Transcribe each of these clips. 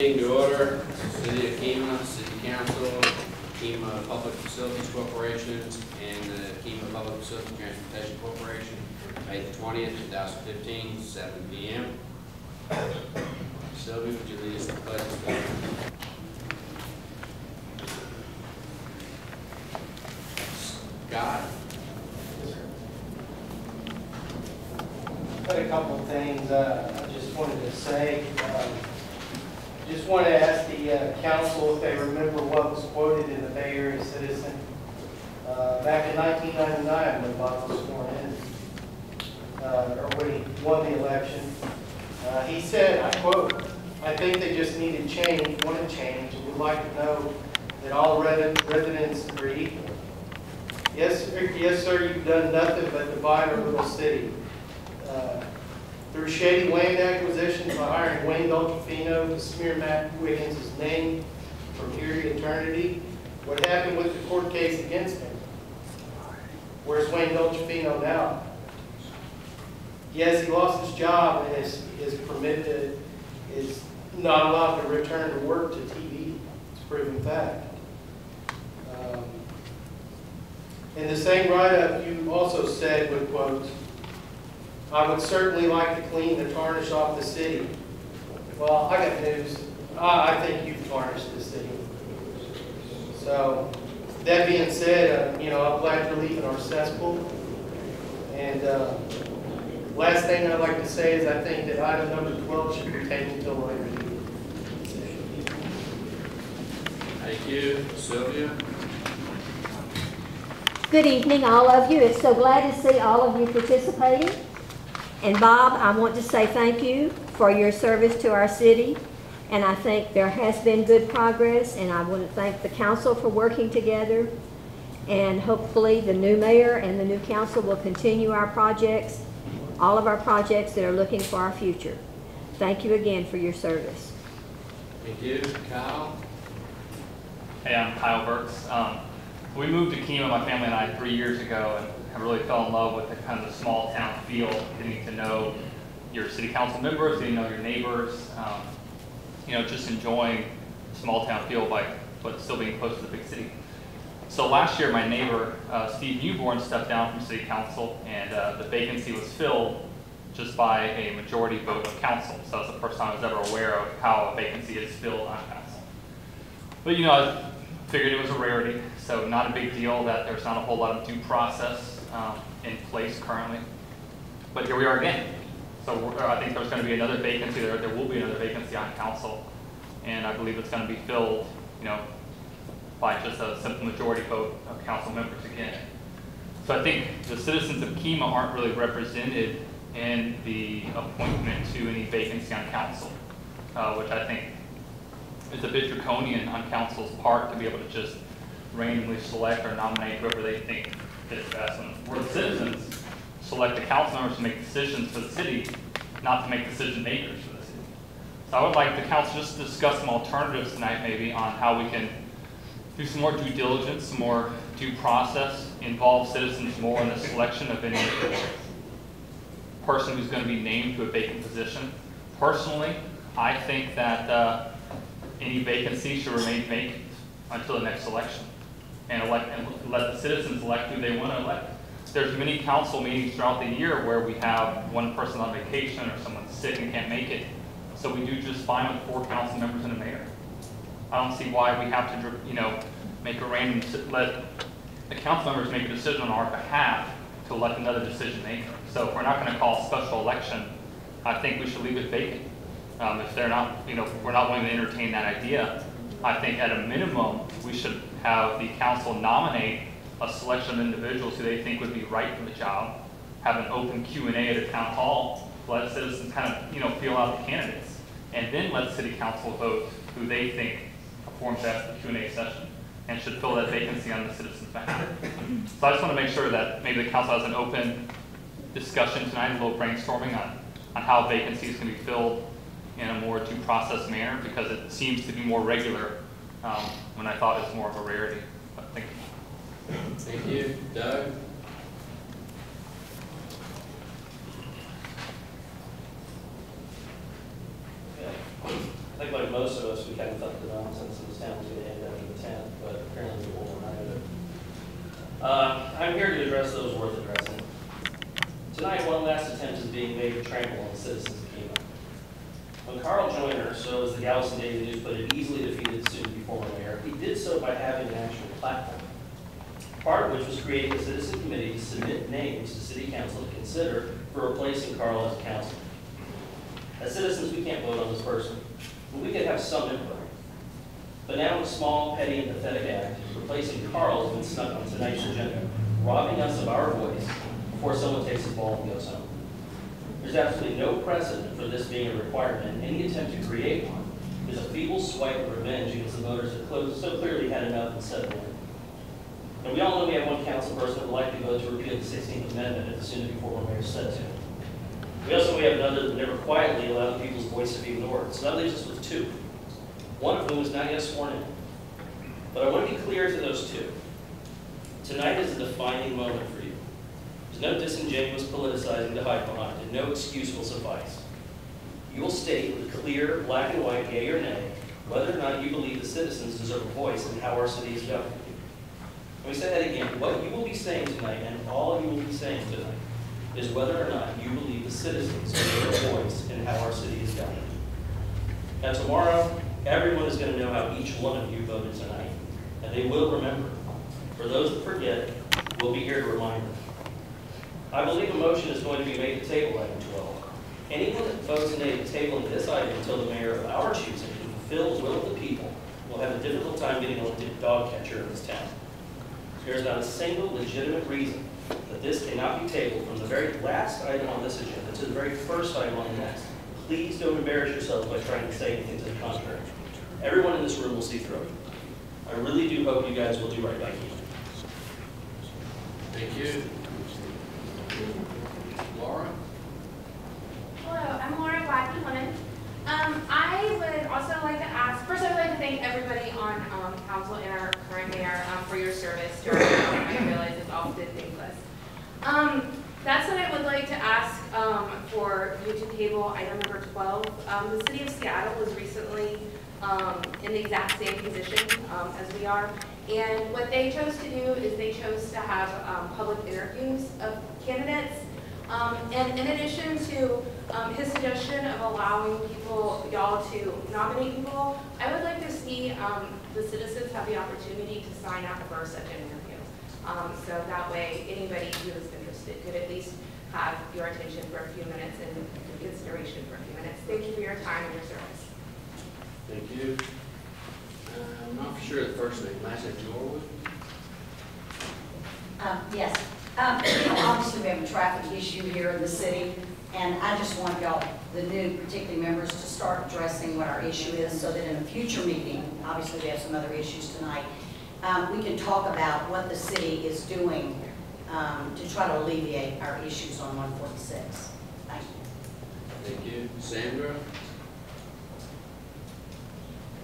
Meeting to order, City of Kemah, City Council, Kemah Public Facilities Corporation, and the Kemah Public Facilities Transportation Corporation, May the 20th, 2015, 7 p.m. Sylvia, would you lead us to the pledge of allegiance? Scott? Got a couple of things I just wanted to say. Just want to ask the council if they remember what was quoted in the Bay Area Citizen back in 1999 when Bob was sworn in, or when he won the election. He said, I quote, "I think they just needed change, wanted change, and would like to know that all residents are equal. Yes, sir, you've done nothing but divide our little city. Through shady land acquisitions by hiring Wayne Dolcifino to smear Matt Wiggins' name from here to eternity. What happened with the court case against him? Where's Wayne Dolcifino now? Yes, he lost his job and is not allowed to return to work to TV. It's a proven fact. In the same write-up, you also said, with quotes, I would certainly like to clean the tarnish off the city. Well, I got news. I think you've tarnished the city. So, that being said, I'm glad you're leaving our cesspool. And last thing I'd like to say is I think that item number 12 should be taken until later. Thank you. Sylvia? Good evening, all of you. It's so glad to see all of you participating. And Bob, I want to say thank you for your service to our city. And I think there has been good progress, and I want to thank the council for working together. And hopefully the new mayor and the new council will continue our projects, all of our projects that are looking for our future. Thank you again for your service. Thank you. Kyle? Hey, I'm Kyle Burks. We moved to Kemah, my family and I, 3 years ago, and I really fell in love with the kind of the small town feel, getting to know your city council members, getting to know your neighbors, just enjoying the small town feel but still being close to the big city. So last year, my neighbor, Steve Newborn, stepped down from city council, and the vacancy was filled just by a majority vote of council. So that's the first time I was ever aware of how a vacancy is filled on council. But I figured it was a rarity, so not a big deal that there's not a whole lot of due process in place currently. But here we are again. So I think there's going to be another vacancy there. There will be another vacancy on council, and I believe it's going to be filled, by just a simple majority vote of council members again. So I think the citizens of Kemah aren't really represented in the appointment to any vacancy on council, which I think is a bit draconian on council's part to be able to just randomly select or nominate whoever they think fits best. And we're the citizens select the council members to make decisions for the city, not to make decision makers for the city. So I would like the council just to discuss some alternatives tonight maybe on how we can do some more due diligence, some more due process, involve citizens more in the selection of any person who's going to be named to a vacant position. Personally, I think that any vacancy should remain vacant until the next election, and let the citizens elect who they want to elect. There's many council meetings throughout the year where we have one person on vacation or someone's sick and can't make it, so we do just fine with 4 council members and a mayor. I don't see why we have to, make a let the council members make a decision on our behalf to elect another decision maker. So if we're not going to call a special election, I think we should leave it vacant. If they're not, we're not willing to entertain that idea, I think at a minimum we should have the council nominate a selection of individuals who they think would be right for the job, have an open Q&A at a town hall, let citizens kind of, feel out the candidates, and then let city council vote who they think performs best the Q&A session and should fill that vacancy on the citizens' behalf. So I just want to make sure that maybe the council has an open discussion tonight, a little brainstorming on how vacancies can be filled in a more due process manner, because it seems to be more regular when I thought it was more of a rarity. But thank you. Thank you. Doug? I think like most of so we kind of thought the nonsense in this town was going to end after the 10th, but apparently we won't have it. I'm here to address those worth addressing. Tonight, one last attempt is being made to trample on the citizens of Kemah. When Carl Joyner, so as the Galveston Daily News put it, easily defeated the soon-to-be former mayor, he did so by having an actual platform, part of which was creating a citizen committee to submit names to city council to consider for replacing Carl as a councilor. As citizens, we can't vote on this person, but we could have some input. But now, in a small, petty, and pathetic act, replacing Carl has been snuck on tonight's agenda, robbing us of our voice before someone takes his ball and goes home. There's absolutely no precedent for this being a requirement, and any attempt to create one is a feeble swipe of revenge against the voters that so clearly had enough and settled in. And we all know we have one council person that would like to vote to repeal the 16th Amendment, if the soon-to-be former mayor said to. We also know we have another that never quietly allowed the people's voice to be ignored. So that leaves us with two, one of whom is not yet sworn in. But I want to be clear to those two. Tonight is a defining moment for you. There's no disingenuous politicizing to hide behind, and no excuse will suffice. You will state with clear, black and white, yea or nay, whether or not you believe the citizens deserve a voice in how our city is governed. Let me say that again. What you will be saying tonight, and all you will be saying tonight, is whether or not you believe the citizens deserve a voice in how our city is governed. Now tomorrow, everyone is going to know how each one of you voted tonight, and they will remember. For those that forget, we'll be here to remind them. I believe a motion is going to be made to table item 12. Anyone that votes in aid of tabling this item until the mayor of our choosing can fulfill the will of the people will have a difficult time getting elected dog catcher in this town. There is not a single legitimate reason that this cannot be tabled from the very last item on this agenda to the very first item on the next. Please don't embarrass yourselves by trying to say anything to the contrary. Everyone in this room will see through it. I really do hope you guys will do right by you. Thank you. Laura? Hello, I'm Laura Gladney-Lemon. I would also like to ask, first I would like to thank everybody on council and our current mayor for your service during I realize it's often thankless. That said, I would like to ask for you to table item number 12. The city of Seattle was recently in the exact same position as we are. And what they chose to do is they chose to have public interviews of candidates. And in addition to his suggestion of allowing y'all to nominate people, I would like to see the citizens have the opportunity to sign up for such an interview. So that way, anybody who is interested could at least have your attention for a few minutes and consideration for a few minutes. Thank you for your time and your service. Thank you. I'm not for sure the first name. Last name Norwood? Yes. Obviously, we have a traffic issue here in the city, and I just want y'all, the new particularly members, to start addressing what our issue is so that in a future meeting, obviously we have some other issues tonight, we can talk about what the city is doing to try to alleviate our issues on 146. Thank you. Thank you. Sandra?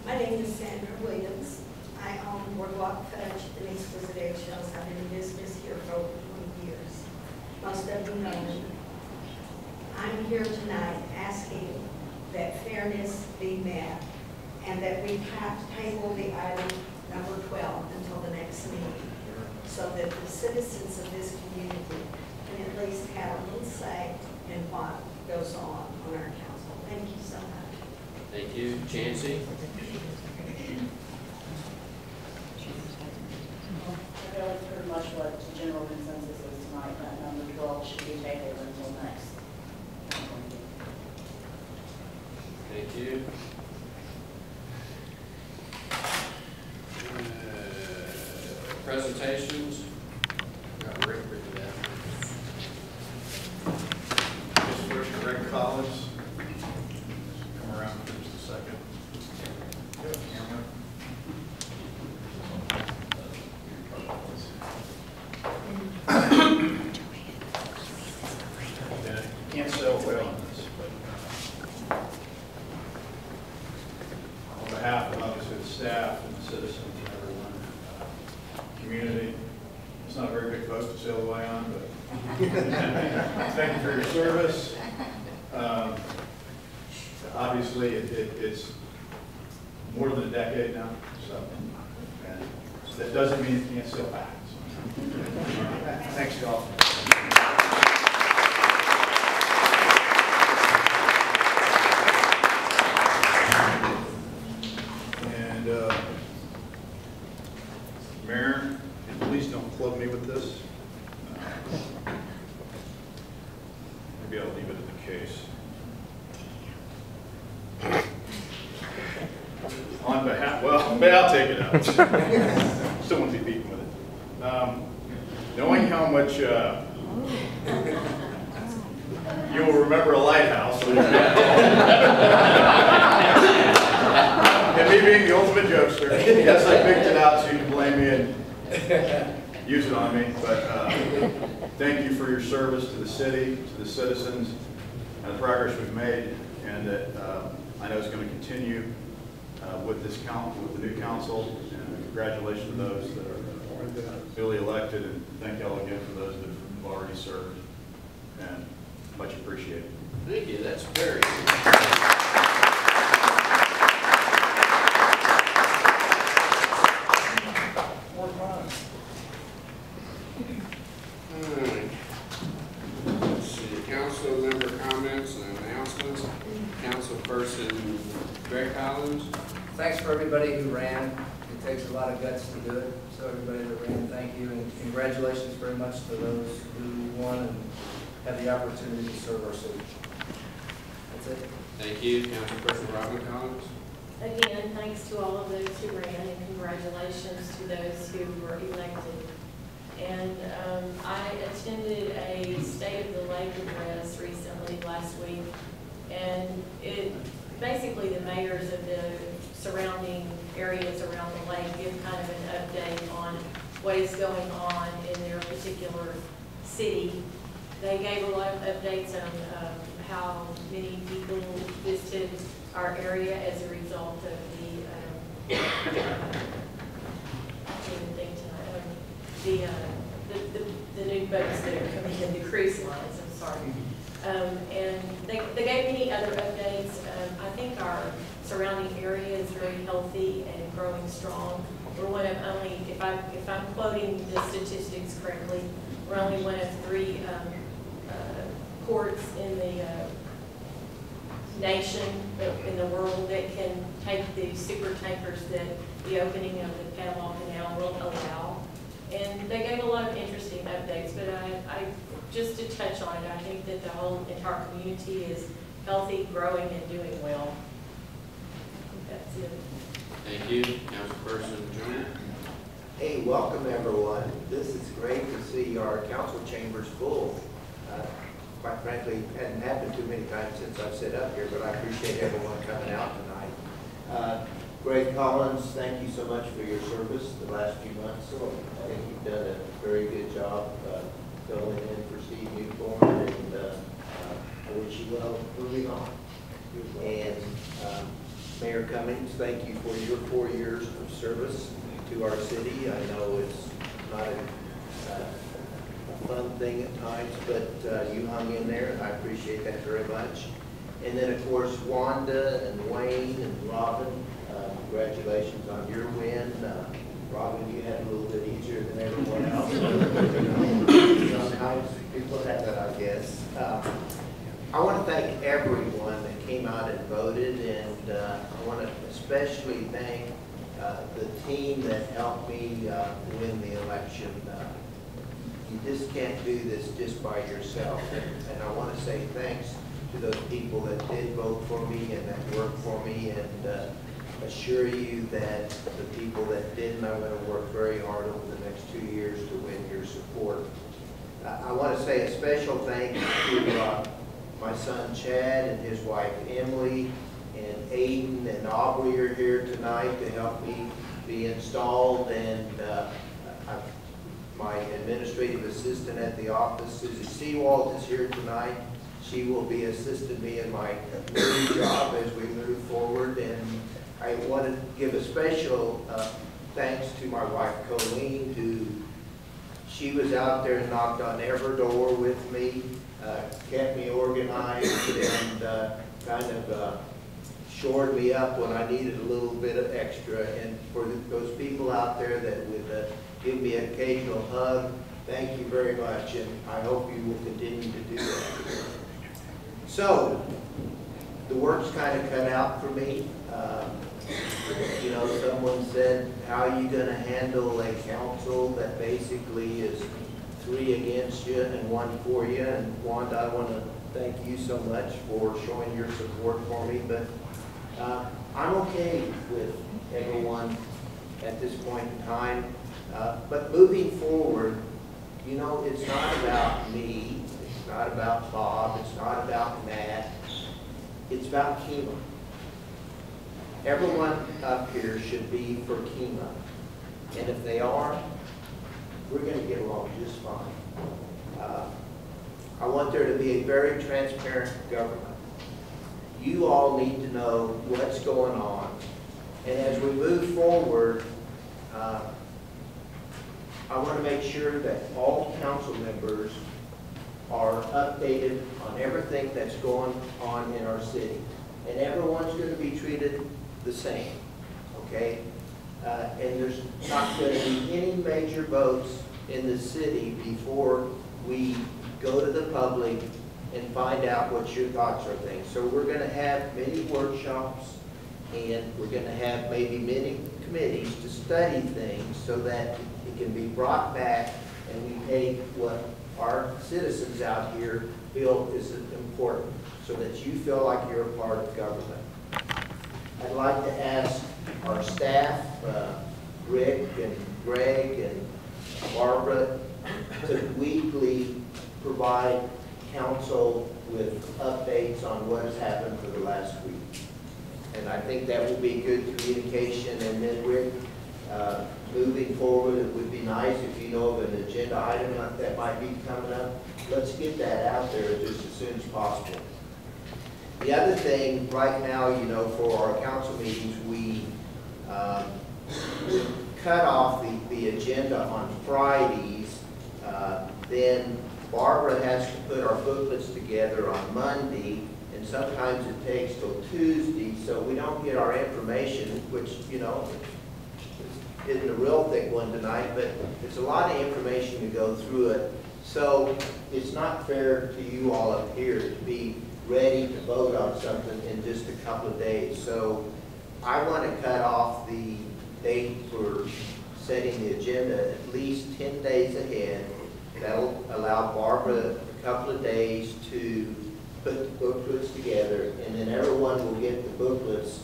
My name is Sandra Williams. I own Boardwalk Fudge and Exquisite Eggshells. I've been in business here for over 20 years. Most of you know me. I'm here tonight asking that fairness be met and that we table the item number 12 until the next meeting so that the citizens of this community can at least have a little say in what goes on our council. Thank you so much. Thank you. Chancey? Really pretty much what the general consensus is tonight, that number 12 should be tabled until next. Thank you. Presentations? Got Rick written down. Just first, Rick Collins. Come around for just a second. Camera. Okay. Can't sell well on this, but on behalf of obviously the staff and the citizens and everyone, community, it's not a very big boat to sail away on, but thank you for your service. Obviously, it's more than a decade now. So, and that doesn't mean you can't still act. So. Thanks, y'all. And Mayor, please don't club me with this. Maybe I'll leave it at the case. On behalf, well, maybe I'll take it out. Still want to be beaten with it. Knowing how much you'll remember a lighthouse, and me being the ultimate jokester, yes, I picked it out so you can blame me and use it on me. But thank you for your service to the city, to the citizens, and the progress we've made, and that I know is going to continue with this with the new council. And congratulations to those that are duly elected, and thank y'all again for those that have already served, and much appreciated. Thank you, that's very good. Let's see, council member comments and announcements. Councilperson Greg Collins. Thanks for everybody who ran. It takes a lot of guts to do it. So everybody that ran, thank you, and congratulations very much to those who won and had the opportunity to serve our city. That's it. Thank you, Councilperson Robin Collins. Again, thanks to all of those who ran, and congratulations to those who were elected. And I attended a State of the Lake address recently last week, and it basically the mayors of the surrounding areas around the lake give kind of an update on what is going on in their particular city. They gave a lot of updates on how many people visited our area as a result of the the new boats that are coming in, the cruise lines, I'm sorry. And they gave many other updates. I think our surrounding area is very healthy and growing strong. We're one of only, if I'm quoting the statistics correctly, we're only one of 3 ports in the nation, in the world, that can take the super tankers that the opening of the Panama Canal will allow. And they gave a lot of interesting updates, but I just to touch on it, I think that the whole entire community is healthy, growing, and doing well. That's it. Thank you, Councilperson Jones. Hey, welcome everyone. This is great to see our council chambers full. Quite frankly, it hadn't happened too many times since I've sat up here, but I appreciate everyone coming out tonight. Greg Collins, thank you so much for your service the last few months. I think you've done a very good job filling in for Steve Newborn, and I wish you well moving on. And Mayor Cummings, thank you for your 4 years of service to our city. I know it's not a fun thing at times, but you hung in there, and I appreciate that very much. And then, of course, Wanda and Wayne and Robin, congratulations on your win. Robin, you had it a little bit easier than everyone else. Sometimes people have that, I guess. I want to thank everyone that came out and voted, and I want to especially thank the team that helped me win the election. You just can't do this just by yourself, and I want to say thanks to those people that did vote for me and that worked for me, and assure you that the people that didn't, I'm going to work very hard over the next 2 years to win your support. I want to say a special thanks to my son Chad and his wife Emily, and Aiden and Aubrey are here tonight to help me be installed, and my administrative assistant at the office, Susie Seawald, is here tonight. She will be assisting me in my new job as we move forward. And I want to give a special thanks to my wife Colleen, who she was out there and knocked on every door with me, kept me organized, and kind of shored me up when I needed a little bit of extra. And for those people out there that would give me an occasional hug, thank you very much, and I hope you will continue to do that. So, the work's kind of cut out for me. You know, someone said, how are you going to handle a council that basically is 3 against you and 1 for you? And Wanda, I want to thank you so much for showing your support for me, but I'm okay with everyone at this point in time. But moving forward, you know, it's not about me, it's not about Bob, it's not about Matt, it's about Kemah. Everyone up here should be for Kemah. And if they are, we're going to get along just fine. I want there to be a very transparent government. You all need to know what's going on. And as we move forward, I want to make sure that all council members are updated on everything that's going on in our city. And everyone's going to be treated the same, okay? And there's not going to be any major votes in the city before we go to the public and find out what your thoughts are things. So we're going to have many workshops, and we're going to have maybe many committees to study things so that it can be brought back and we take what our citizens out here feel is important so that you feel like you're a part of government. I'd like to ask our staff, Rick and Greg and Barbara, to weekly provide council with updates on what has happened for the last week. And I think that will be good communication. And then Rick, moving forward, it would be nice if you know of an agenda item that might be coming up. Let's get that out there just as soon as possible. The other thing, right now, you know, for our council meetings, we cut off the agenda on Fridays. Then Barbara has to put our booklets together on Monday, and sometimes it takes till Tuesday, so we don't get our information, which, you know, isn't a real thick one tonight, but it's a lot of information to go through it. So it's not fair to you all up here to be ready to vote on something in just a couple of days. So I want to cut off the date for setting the agenda at least 10 days ahead. That'll allow Barbara a couple of days to put the booklets together, and then everyone will get the booklets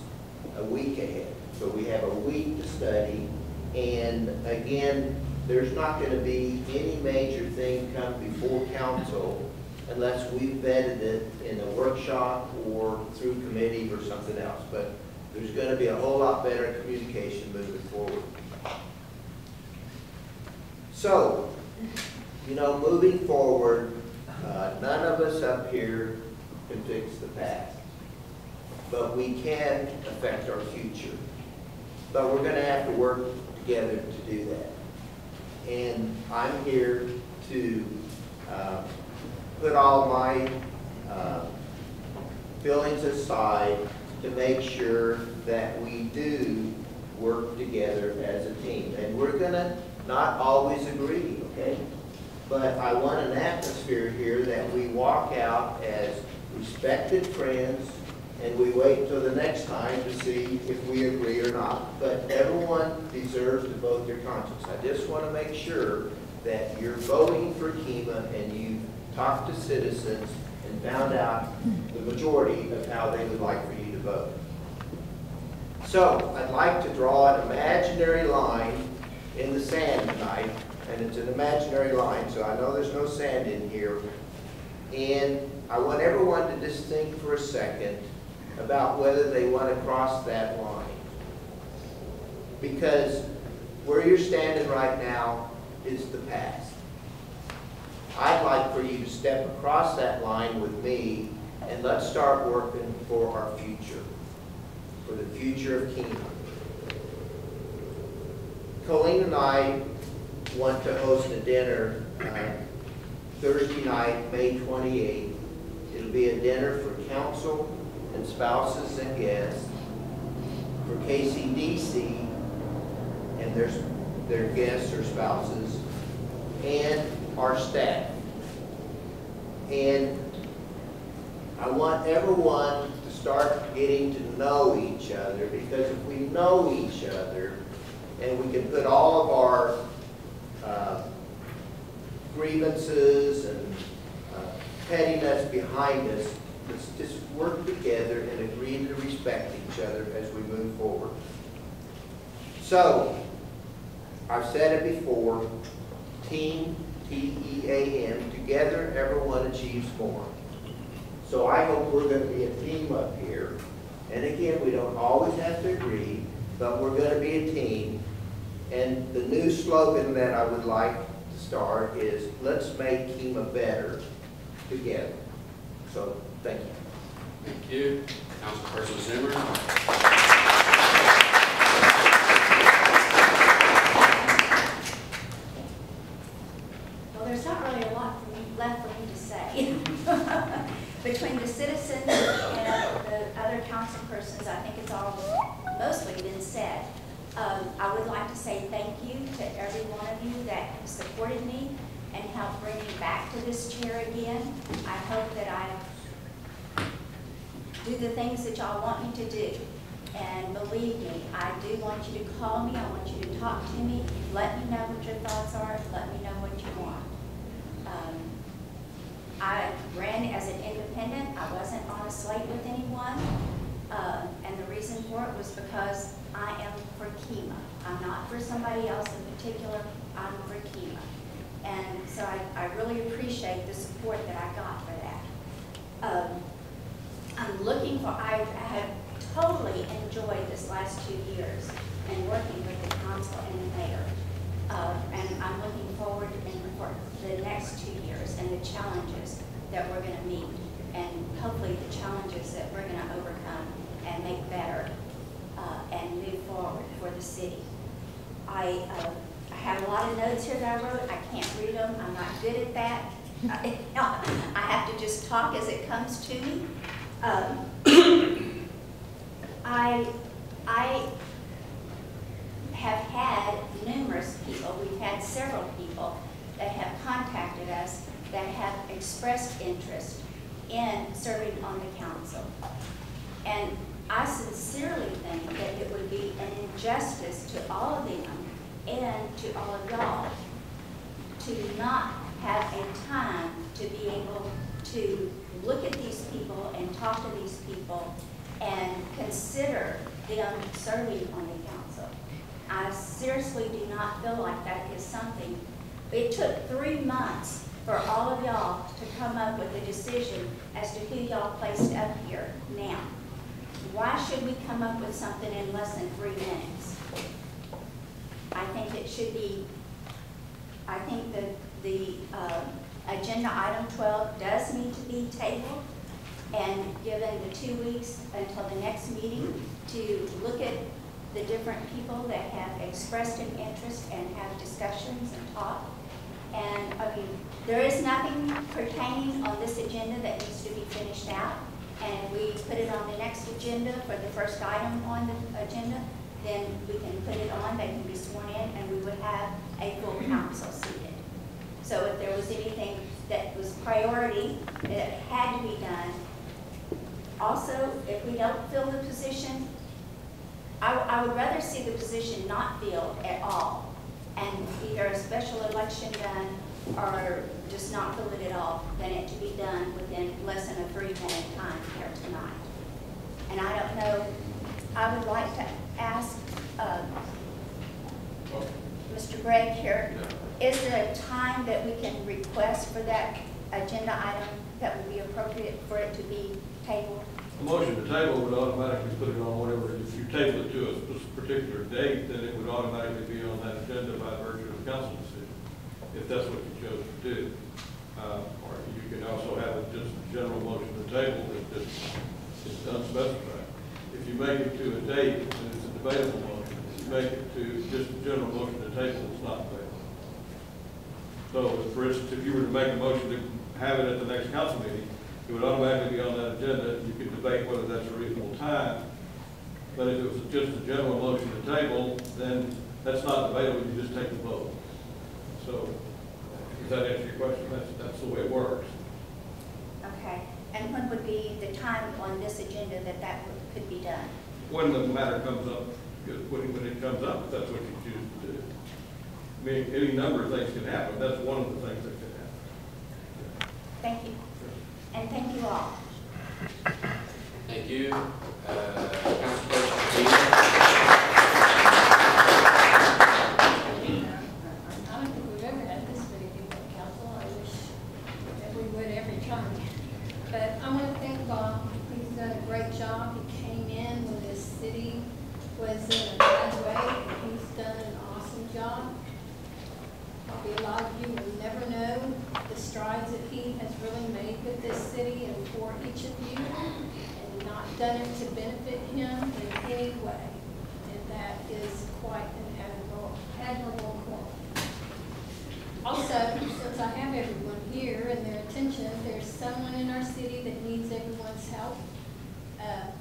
a week ahead. So we have a week to study, and again, there's not going to be any major thing come before council unless we've vetted it in a workshop or through committee or something else. But there's going to be a whole lot better communication moving forward. So, you know, moving forward, none of us up here can fix the past, but we can affect our future. But we're going to have to work together to do that. And I'm here to put all my feelings aside to make sure that we do work together as a team. And we're going to not always agree, okay? But I want an atmosphere here that we walk out as respected friends, and we wait until the next time to see if we agree or not. But everyone deserves to vote their conscience. I just want to make sure that you're voting for Kemah and you talked to citizens and found out the majority of how they would like for you to vote. So I'd like to draw an imaginary line in the sand tonight, and it's an imaginary line, so I know there's no sand in here. And I want everyone to just think for a second about whether they want to cross that line. Because where you're standing right now is the past. I'd like for you to step across that line with me, and let's start working for our future, for the future of Kemah. Colleen and I want to host a dinner Thursday night, May 28th. It'll be a dinner for council and spouses and guests. for KCDC and their guests or spouses, and our staff. And I want everyone to start getting to know each other, because if we know each other and we can put all of our grievances and pettiness behind us, let's just work together and agree to respect each other as we move forward. So, I've said it before, team, T-E-A-M, together everyone achieves more. So I hope we're going to be a team up here. And again, we don't always have to agree, but we're going to be a team. And the new slogan that I would like to start is, let's make Kemah better together. So, thank you. Thank you. Councilperson Zimmer. Well, there's not really a lot left for me to say. Between the citizens and the other council persons, I think it's all mostly been said. I would like to say thank you to every one of you that have supported me and helped bring me back to this chair again. I hope that I do the things that y'all want me to do. And believe me, I do want you to call me, I want you to talk to me, let me know what your thoughts are, let me know what you want. I ran as an independent, I wasn't on a slate with anyone, and the reason for it was because I am for Kemah. I'm not for somebody else in particular, I'm for Kemah. And so I really appreciate the support that I got for that. I'm looking for, I have totally enjoyed this last 2 years and working with the council and the mayor. And I'm looking forward for the next 2 years and the challenges that we're going to meet, and hopefully the challenges that we're going to overcome and make better and move forward for the city. I have a lot of notes here that I wrote. I can't read them. I'm not good at that. I have to just talk as it comes to me. I have had numerous people, we've had several people that have contacted us that have expressed interest in serving on the council. And I sincerely think that it would be an injustice to all of them and to all of y'all to not have a time to be able to look at these people and talk to these people and consider them serving on the council. I seriously do not feel like that is something. It took 3 months for all of y'all to come up with a decision as to who y'all placed up here now. Why should we come up with something in less than 3 minutes? I think it should be, I think that the agenda item 12 does need to be tabled and given the 2 weeks until the next meeting to look at the different people that have expressed an interest and have discussions and talk. And I mean, there is nothing pertaining on this agenda that needs to be finished out. And if we put it on the next agenda for the first item on the agenda, then we can put it on, they can be sworn in, and we would have a full council seated. So if there was anything that was priority that had to be done, also, if we don't fill the position, I would rather see the position not filled at all, and either a special election done or just not fill it at all, than it to be done within less than a 3-minute time here tonight. And I don't know, I would like to ask Mr. Gregg here, is there a time that we can request for that agenda item that would be appropriate for it to be tabled? A motion to table would automatically put it on whatever, if you table it to a particular date, then it would automatically be on that agenda by virtue of council decision, if that's what you chose to do. Or you can also have it just a general motion to table that is unspecified. If you make it to a date, then it's a debatable motion. If you make it to just a general motion to table, it's not debatable. So, for instance, if you were to make a motion to have it at the next council meeting, it would automatically be on that agenda. You could debate whether that's a reasonable time, But if it was just a general motion to table, then that's not debatable, you just take the vote. So, does that answer your question? That's the way it works. Okay, and when would be the time on this agenda that could be done? When the matter comes up, when it comes up, if that's what you choose to do. I mean, any number of things can happen, that's one of the things that can happen. Thank you. And thank you all. Thank you. Councilperson Kemah. I don't think we've ever had this many people at council. I wish that we would every time. But I want to thank Bob. He's done a great job. He came in when this city was in a bad way, and he's done an awesome job. Probably a lot of you will never know the strides that he has really made with this city and for each of you, and not done it to benefit him in any way. And that is quite an admirable quality. Also, since I have everyone here and their attention, there's someone in our city that needs everyone's help.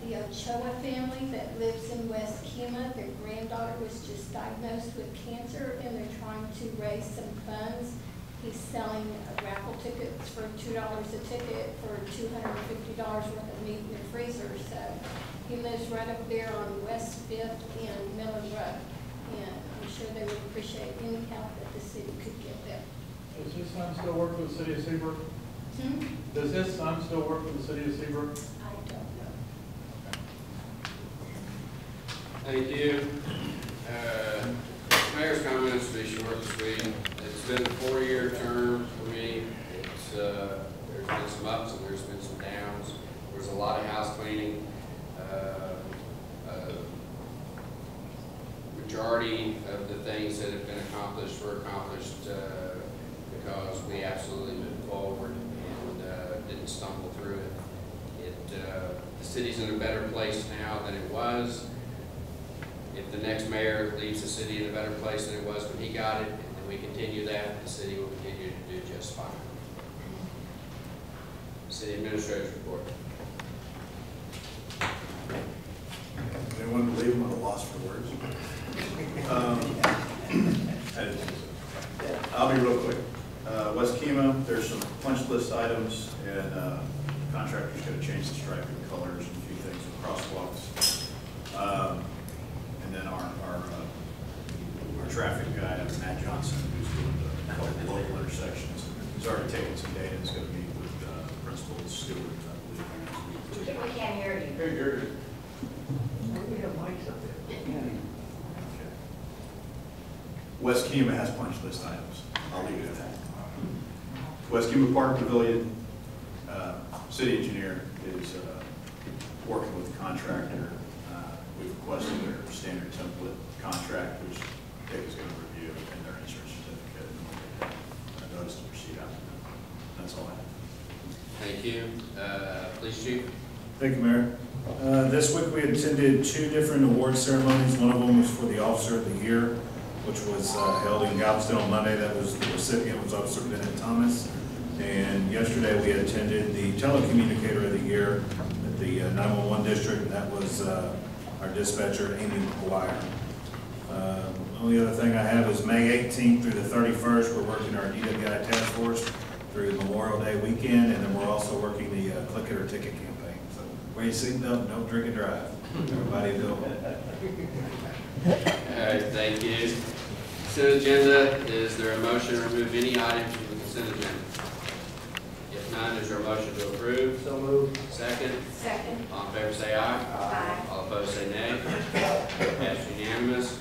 The Ochoa family that lives in West Kemah, their granddaughter was just diagnosed with cancer, and they're trying to raise some funds. He's selling raffle tickets for $2 a ticket for $250 worth of meat in the freezer. So he lives right up there on West 5th and Miller Road, and I'm sure they would appreciate any help that the city could give them. Does his son still work for the city of Seabrook? Does his son still work for the city of Seabrook? I don't know. Thank you. Mayor's comments will be short and sweet. It's been a 4-year term for me. There's been some ups and there's been some downs. There's a lot of house cleaning. Majority of the things that have been accomplished were accomplished because we absolutely moved forward and didn't stumble through it. The city's in a better place now than it was. If the next mayor leaves the city in a better place than it was when he got it, and then we continue that, the city will continue to do just fine. City Administrator's report. Anyone believe I'm at a loss for words? I'll be real quick. West Kemah, there's some punch list items, and contractor's going to change the striping colors and a few things with crosswalks. And then our traffic guy, Matt Johnson, who's doing the local intersections, he's already taken some data and is going to meet with Principal Stewart, I believe. We can't hear you. Hey, Gary. We have mics up there. Okay. West Kemah has punch list items. I'll leave it at that. West Kemah Park Pavilion, city engineer is working with the contractor. We've requested their standard template contract, which Dick is going to review, and their insurance certificate, and a notice to proceed after that. That's all I have. Thank you. Police Chief. Thank you, Mayor. This week we attended 2 different award ceremonies. One of them was for the Officer of the Year, which was held in Galveston on Monday. That was the recipient was Officer Bennett Thomas. And yesterday we attended the Telecommunicator of the Year at the 911 district, and that was our dispatcher, Amy McGuire. Only other thing I have is May 18th through the 31st, we're working our DWI task force through Memorial Day weekend, and then we're also working the Click It or Ticket campaign. So wear your seatbelt, don't drink and drive. Everybody go home. All right, thank you. Consent agenda, is there a motion to remove any items from the consent agenda? If none, is there a motion to approve? So moved. Second? Second. All in favor say aye. Aye. All opposed say nay. Passed unanimous.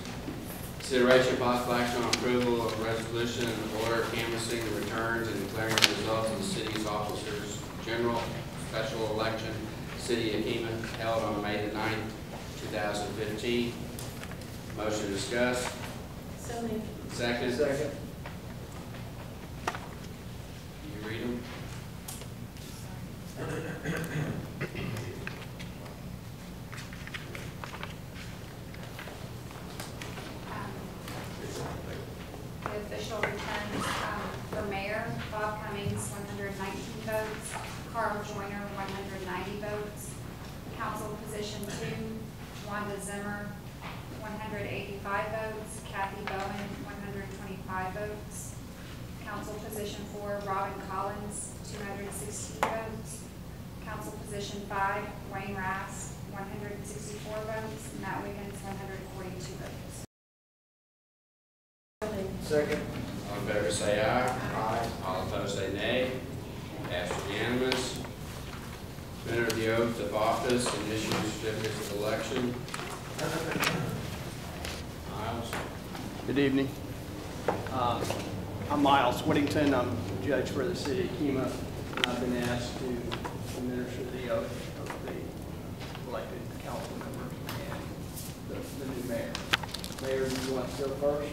Consideration of possible action on approval of resolution and order canvassing the returns and declaring the results of the city's officers general special election, City of Kemah, held on May the 9th, 2015. Motion to discuss. So moved. Second. Second. Can you read them? The official returns for mayor, Bob Cummings, 119 votes, Carl Joyner, 190 votes. Council position 2, Wanda Zimmer, 185 votes. Kathy Bowen, 125 votes. Council position 4, Robin Collins, 216 votes. Council position 5, Wayne Rass, 164 votes. Matt Wiggins, 142 votes. Second. All in favor say aye. Aye. All opposed say nay. Passed unanimous. Enter the oath of office and issue certificates of election. Miles. Good evening. I'm Miles Whittington. I'm judge for the city of Kemah. I've been asked to administer the oath of the elected council members and the new mayor. Mayor, do you want to go first?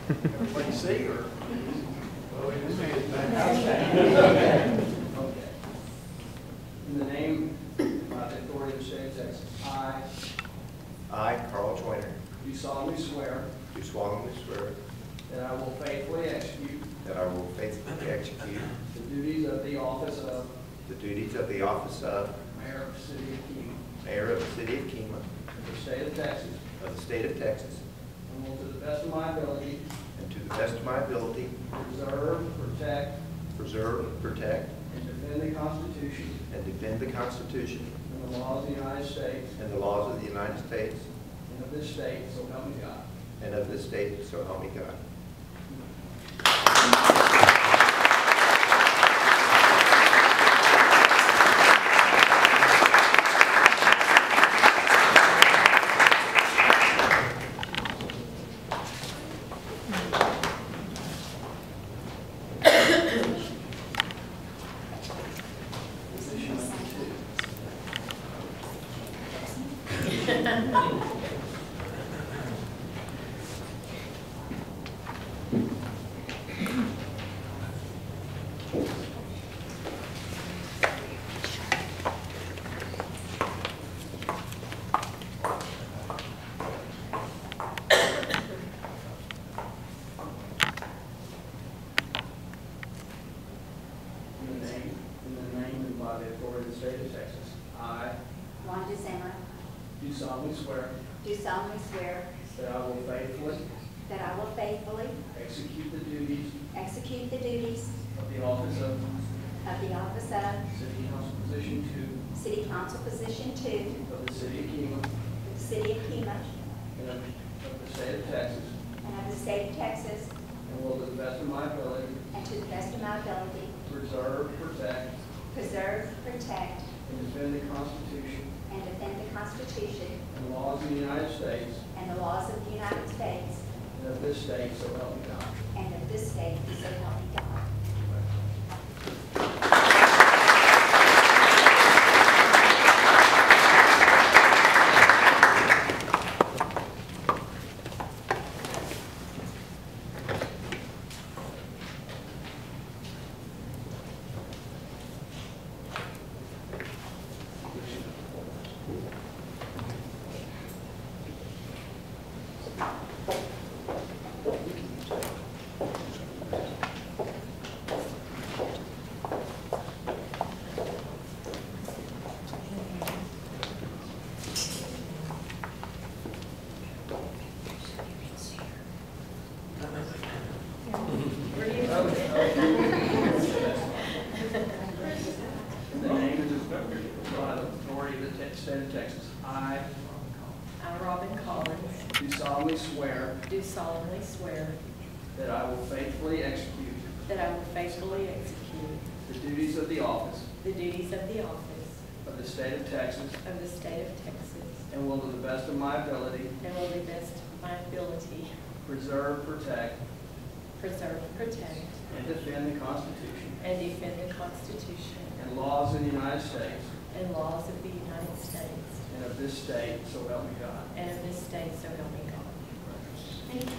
Everybody see or? Okay. In the name by the authority of the state of Texas, I Carl Joyner, do solemnly swear do solemnly swear that I will faithfully execute that I will faithfully execute the duties of the office of the duties of the office of Mayor of the City of Kemah, Mayor of the City of Kemah, of the state of Texas, and will to the best of my ability to the best of my ability preserve, protect, and defend the Constitution defend the Constitution and the laws of the United States and the laws of the United States and of this state, so help me God. and of this state, so help me God. In the name and by the authority of the state of Texas, I Wanda Zimmer, do solemnly swear do solemnly swear that I will faithfully execute the duties of the office of City Council Position 2 of the City of Kemah and of the state of Texas, and will to the best of my ability and to the best of my ability preserve, protect, and defend the Constitution and the laws of the United States and the laws of the United States and of this state, so help me God. and of this state, so help me God. In the name and by the authority of the state of Texas, I Robin Collins, do solemnly swear do solemnly swear that I will faithfully execute that I will faithfully execute the duties of the office the duties of the office of the state of Texas of the state of Texas and will to the best of my ability and will to the best of my ability preserve, protect, protect, and defend the Constitution and defend the Constitution and laws of the United States and laws of the United States and of this state, so help me God. and of this state, so help me God. Thank you.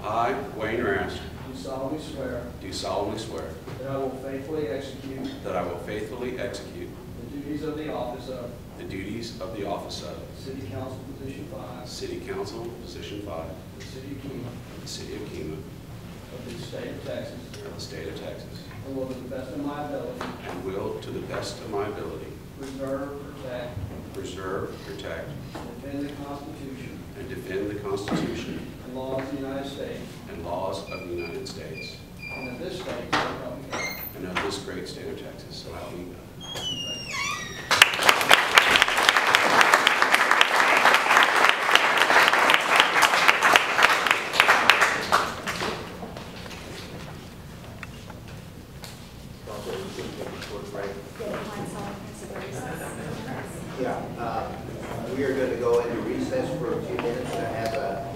I, Wayne Rask, Do solemnly swear do solemnly swear that I will faithfully execute that I will faithfully execute the duties of the office of the duties of the office of City Council Position 5, City Council, Position 5, the City of Kemah, of the City of Kemah, of the State of Texas, of the State of Texas, and will to the best of my ability and will, to the best of my ability, preserve, protect, and defend the Constitution and defend the Constitution and laws of the United States and laws of the United States and of this state, so help me God. and of this great state of Texas, so help me God. Yeah, we are going to go into recess for a few minutes to have a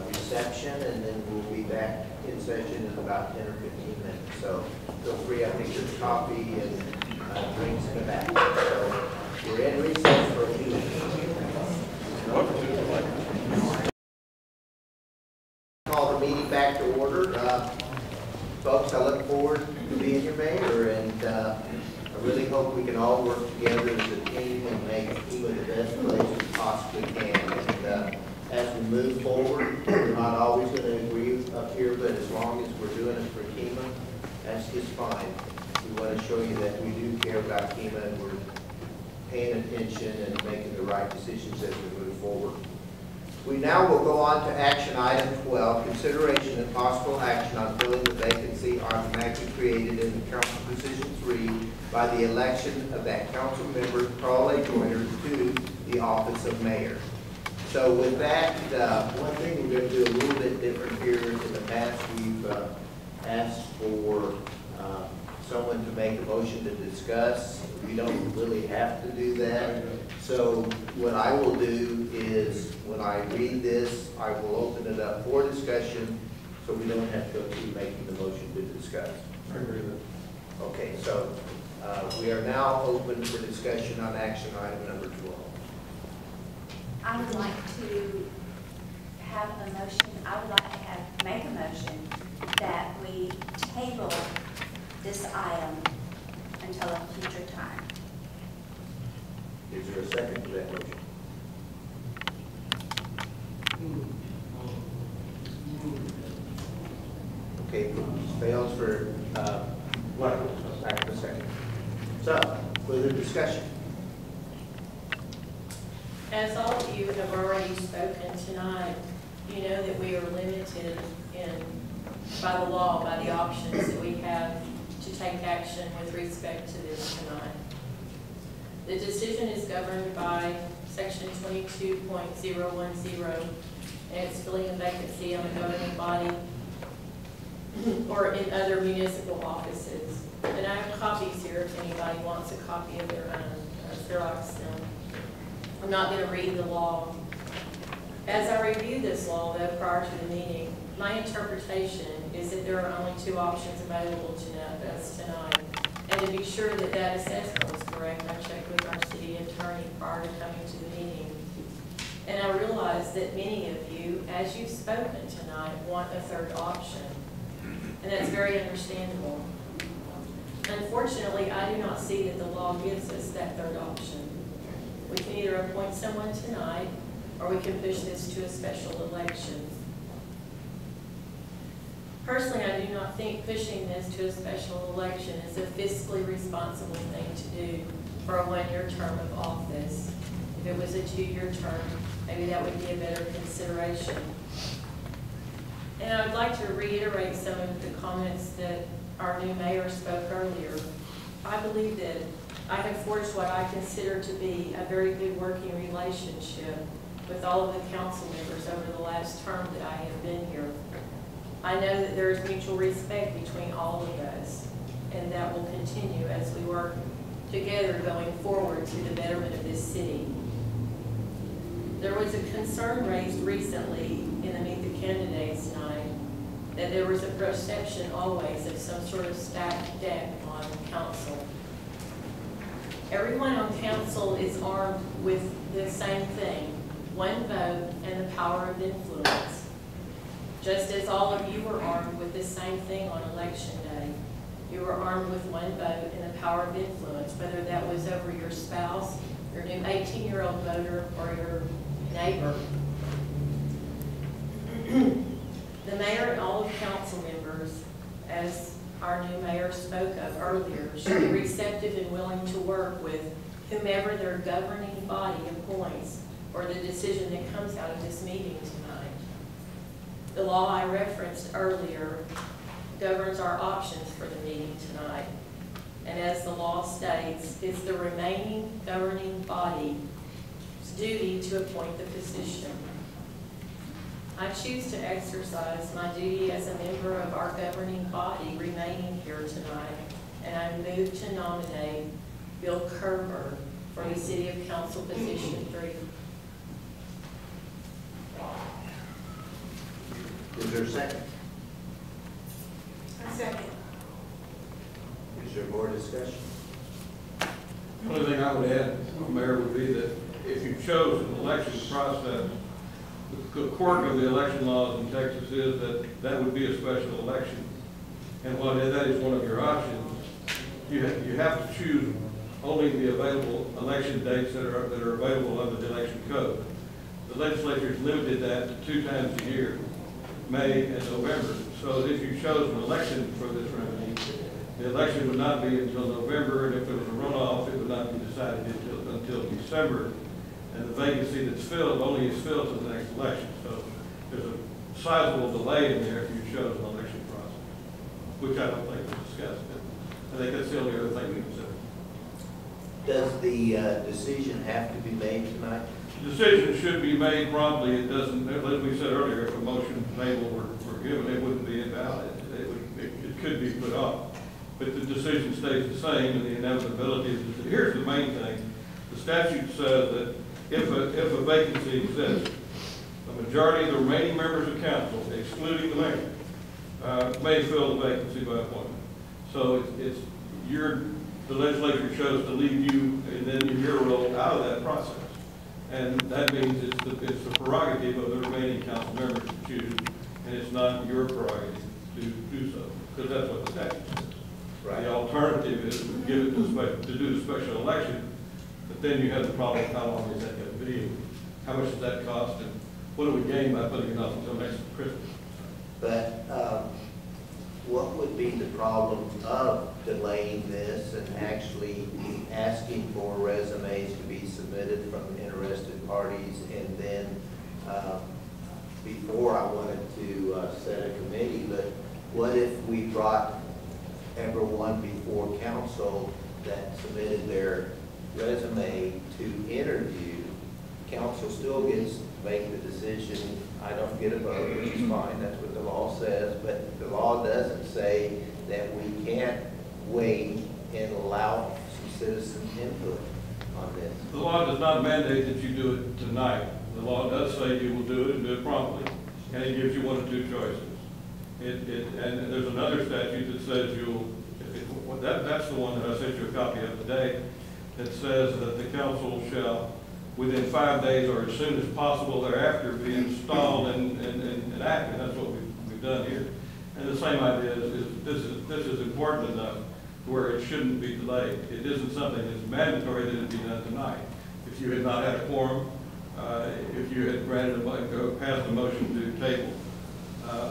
reception, and then we'll be back in session in about 10 or 15 minutes. So feel free, I think there's coffee and drinks in the back. So we're in recess for a few minutes. Call the meeting back to order. Folks, I look forward to being your mayor, and I really hope we can all work together as a team and make Kemah the best place we possibly can. And as we move forward, we're not always going to agree up here, but as long as we're doing it for Kemah, that's just fine. We want to show you that we do care about Kemah, and we're paying attention and making the right decisions as we move forward. We now will go on to action item 12, consideration and possible action on filling the vacancy automatically created in the council position 3 by the election of that council member, Carl A. Joyner, to the office of mayor. So with that, one thing we're going to do a little bit different here. In the past, we've asked for someone to make a motion to discuss. We don't really have to do that. So what I will do is, when I read this, I will open it up for discussion, so we don't have to go through making the motion to discuss. I agree with that. Okay, so we are now open for discussion on action item number 12. I would like to have a motion, I would like to make a motion that we table this item until a future time. Is there a second to that motion? Okay, fails for, back in a second. So, further discussion? As all of you have already spoken tonight, you know that we are limited by the law, by the options that we have to take action with respect to this tonight. The decision is governed by section 22.010, and it's filling a vacancy on a governing body or in other municipal offices. And I have copies here if anybody wants a copy of their own, Xerox them. I'm not going to read the law. As I review this law, though, prior to the meeting, my interpretation is that there are only 2 options available to us tonight. And to be sure that that assessment was correct, I checked with our city attorney prior to coming to the meeting. And I realize that many of you, as you've spoken tonight, want a 3rd option. And that's very understandable. Unfortunately, I do not see that the law gives us that 3rd option. We can either appoint someone tonight, or we can push this to a special election. Personally, I do not think pushing this to a special election is a fiscally responsible thing to do for a 1-year term of office. If it was a 2-year term, maybe that would be a better consideration. And I would like to reiterate some of the comments that our new mayor spoke earlier, I believe that I have forged what I consider to be a very good working relationship with all of the council members over the last term that I have been here. I know that there is mutual respect between all of us, and that will continue as we work together going forward to the betterment of this city. There was a concern raised recently in the Meet the Candidates night that there was a perception always of some sort of stacked deck on council. Everyone on council is armed with the same thing, one vote and the power of influence. Just as all of you were armed with the same thing on election day, you were armed with one vote and the power of influence, whether that was over your spouse, your new 18-year-old voter, or your neighbor. The mayor and all of council members, as our new mayor spoke of earlier, should be receptive and willing to work with whomever their governing body appoints or the decision that comes out of this meeting tonight. The law I referenced earlier governs our options for the meeting tonight. And as the law states, it's the remaining governing body's duty to appoint the position. I choose to exercise my duty as a member of our governing body remaining here tonight, and I move to nominate Bill Kerber for the City of Council Position 3. Is there a second? A second. Is there more discussion? The only thing I would add, Mayor, would be that if you chose an election process, the quirk of the election laws in Texas is that that would be a special election. And while that is one of your options, you have to choose only the available election dates that are available under the election code. The legislature's limited that to 2 times a year, May and November. So if you chose an election for this remedy, the election would not be until November, and if there was a runoff, it would not be decided until December. And the vacancy that's filled only is filled to the next election. So there's a sizable delay in there if you chose an election process, which I don't think was discussed. I think that's the only other thing we consider. Does the decision have to be made tonight? The decision should be made promptly. It doesn't, as we said earlier, if a motion table were given, it wouldn't be invalid. It could be put off. But the decision stays the same, and the inevitability is that here's the main thing. The statute says that if a vacancy exists, the majority of the remaining members of council, excluding the mayor, may fill the vacancy by appointment. So the legislature chose to leave you and then your role out of that process. And that means it's the prerogative of the remaining council members to choose, and it's not your prerogative to do so, because that's what the statute says. Right. The alternative is to give it to do the special election, but then you have the problem of how long is that going to be, how much does that cost, and what do we gain by putting it off until next Christmas? But what would be the problem of delaying this and actually asking for resumes to be submitted from interested parties, and then before I wanted to set a committee, but what if we brought everyone before council that submitted their resume to interview? Council still gets to make the decision. I don't get a vote, which is fine, that's what the law says, but the law doesn't say that we can't wait and allow some citizen input on this. The law does not mandate that you do it tonight. The law does say you will do it and do it promptly, and it gives you one of 2 choices. And there's another statute that says that's the one that I sent you a copy of today, that says that the council shall, within 5 days or as soon as possible thereafter, be installed and active. That's what we've done here. And the same idea is this is important enough to where it shouldn't be delayed. It isn't something that's mandatory that it be done tonight. If you had not had a quorum, if you had passed a motion to table,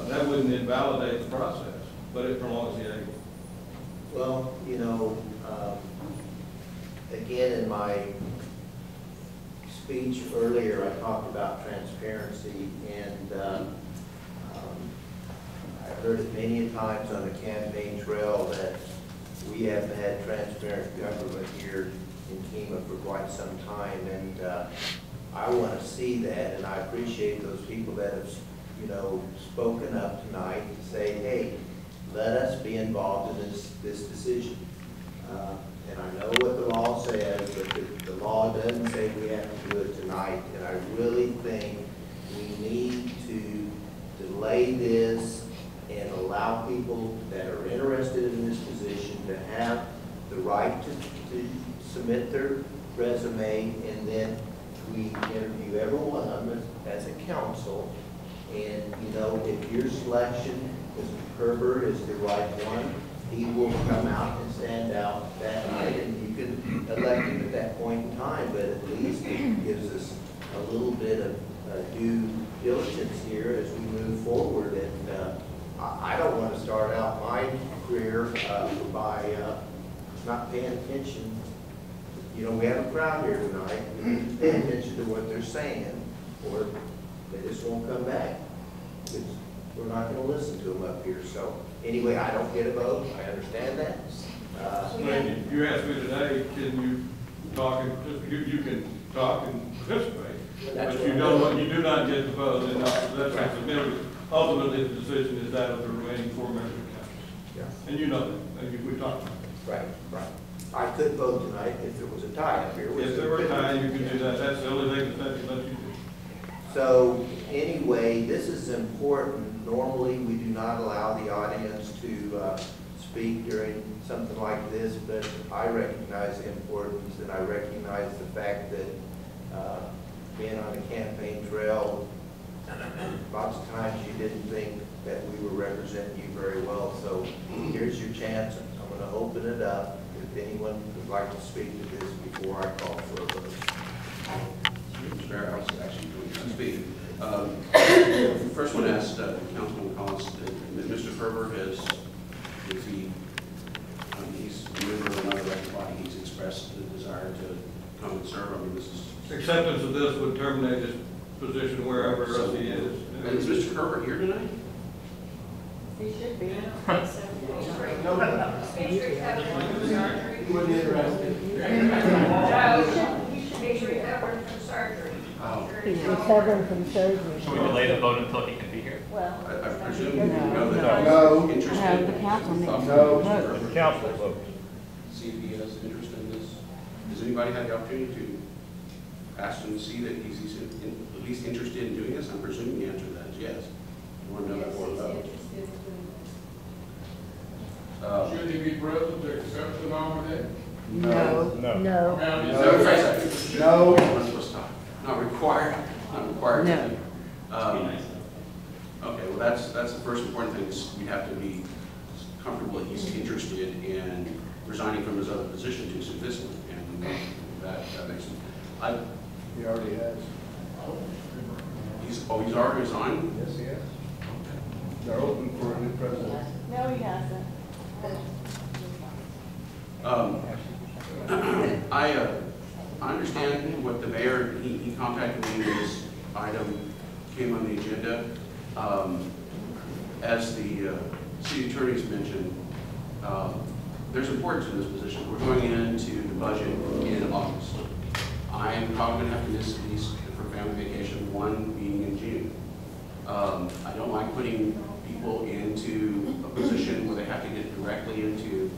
that wouldn't invalidate the process, but it prolongs the age. Well, again, in my speech earlier, I talked about transparency, and heard it many times on the campaign trail that we haven't had transparent government here in Kemah for quite some time, and I want to see that, and I appreciate those people that have, spoken up tonight to say, hey, let us be involved in this decision. And I know what the law says, but the law doesn't say we have to do it tonight, and I really think we need to delay this and allow people that are interested in this position to have the right to submit their resume, and then we interview everyone of them as a council. And, if your selection, Mr. Herbert, is the right one, he will come out and stand out that night, and you can elect him at that point in time, but at least it gives us a little bit of due diligence here as we move forward. And I don't want to start out my career by not paying attention. We have a crowd here tonight. We need to pay attention to what they're saying, or they just won't come back. Because we're not going to listen to them up here. So anyway, I don't get a vote. I understand that. You asked me today, can you talk and you can talk and participate, but you do not get the vote, and that's right. Ultimately, the decision is that of the remaining 4 members of council. Yeah. And you know that. And we talked about it. Right, right. I could vote tonight if there was a tie up here. If there were a tie, you could do that. That's the only thing that let you do. So anyway, this is important. Normally, we do not allow the audience to speak during something like this, but I recognize the importance, and I recognize the fact that being on the campaign trail, lots of times you didn't think that we were representing you very well. So here's your chance. I'm going to open it up if anyone would like to speak to this before I call for a vote. Mr. Mayor, I was actually going to speak. First one asked Councilman Collins, Mr. Ferber he's a member of another elected body. He's expressed the desire to come and serve. I mean, this is acceptance of this would terminate his position wherever else he is. And is Mr. Herbert here tonight? He should be. He wasn't interested. He should be recovered from surgery. He's recovering from surgery. Should we delay the vote until he can be here? Well, I presume you know that No. he's interested. No, the council needs to No. vote. The council vote. See if he has interest in this. Does anybody have the opportunity to ask him to see that he's at least interested in doing this? I'm presuming the answer to that is yes. You want to know that for a vote. Should he be present to accept the nomination? No. No. No. No. I'm supposed to talk. Not required. Not required. No. Okay, well, that's the first important thing is we have to be comfortable that he's interested in resigning from his other position to suit this one, and that makes him. He already has. He's already resigned. Yes, he has. They're open for a new president. No, he hasn't. I understand what the mayor, he contacted me when this item came on the agenda. As the city attorneys mentioned, there's importance in this position. We're going into the budget in August. I am probably going to have to miss at least for family vacation, one meeting in June. I don't like putting people into a position where they have to get directly into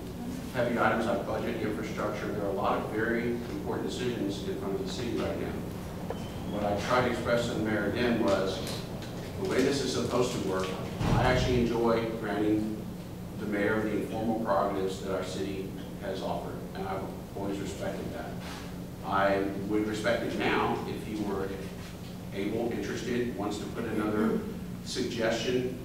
heavy items like budget, infrastructure. There are a lot of very important decisions in front of the city right now. What I tried to express to the mayor again was the way this is supposed to work. I actually enjoy granting the mayor the informal prerogatives that our city has offered, and I've always respected that. I would respect it now if he were able, interested, wants to put another suggestion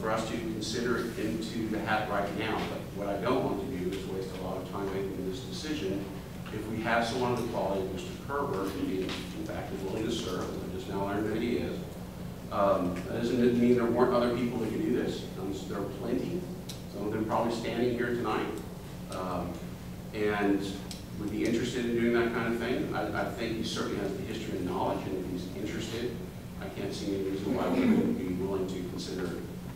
for us to consider into the hat right now. But what I don't want to do is waste a lot of time making this decision. If we have someone of the quality of Mr. Herbert, who in fact is willing to serve, I just now learned that he is, that doesn't mean there weren't other people that could do this. There are plenty, some of them probably standing here tonight, and would be interested in doing that kind of thing. I think he certainly has the history and knowledge, and if he's interested, I can't see any reason why we wouldn't be willing to consider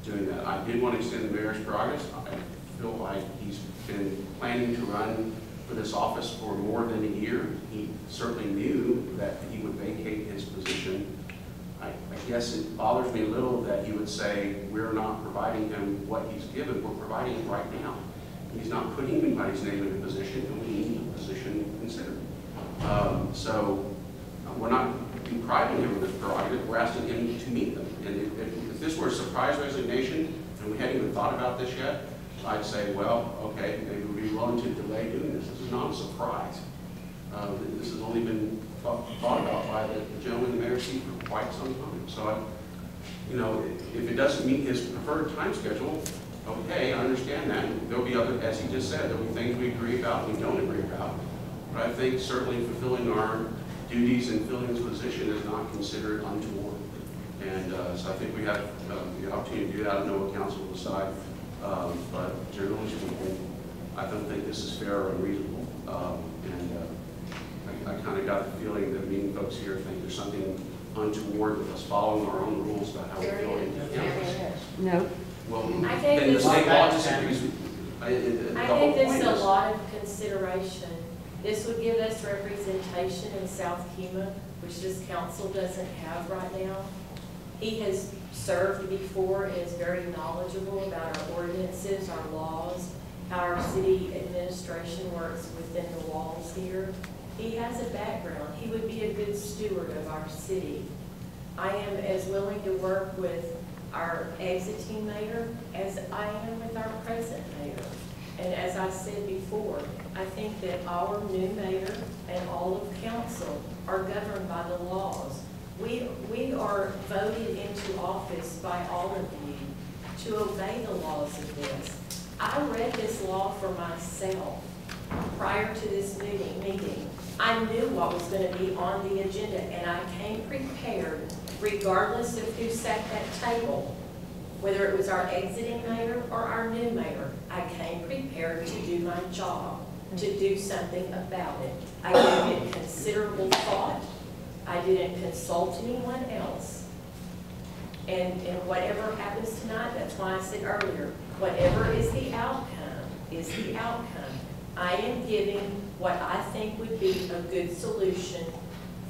doing that. I did want to extend the mayor's progress. I feel like he's been planning to run for this office for more than a year. He certainly knew that he would vacate his position. I guess it bothers me a little that he would say, we're not providing him what he's given, we're providing it right now. He's not putting anybody's name in a position, and we need a position considered. So we're not depriving him of this prerogative, we're asking him to meet them. And if this were a surprise resignation, and we hadn't even thought about this yet, I'd say, well, okay, maybe we'd be willing to delay doing this. This is not a surprise. This has only been thought about by the gentleman in the mayor's seat for quite some time. So, you know, if it doesn't meet his preferred time schedule, okay, I understand that. There'll be other, as he just said, there'll be things we agree about and we don't agree about. But I think certainly fulfilling our duties and filling his position is not considered untoward. And so I think we have the opportunity to do that. I don't know what council will decide. But generally speaking, I don't think this is fair or unreasonable. I kind of got the feeling that meeting folks here think there's something untoward with us following our own rules about how we fill in candidates. No. Well, I think then the this- state law disagrees with I think this is a lot of consideration. This would give us representation in South Kemah, which this council doesn't have right now. He has served before and is very knowledgeable about our ordinances, our laws, how our city administration works within the walls here. He has a background. He would be a good steward of our city. I am as willing to work with our exiting mayor as I am with our present mayor. And as I said before, I think that our new mayor and all of council are governed by the laws. We are voted into office by all of you to obey the laws of this. I read this law for myself prior to this meeting. I knew what was going to be on the agenda, and I came prepared regardless of who sat at that table, whether it was our exiting mayor or our new mayor. I came prepared to do my job, to do something about it. I gave it considerable thought. I didn't consult anyone else. And whatever happens tonight, that's why I said earlier, whatever is the outcome, is the outcome. I am giving what I think would be a good solution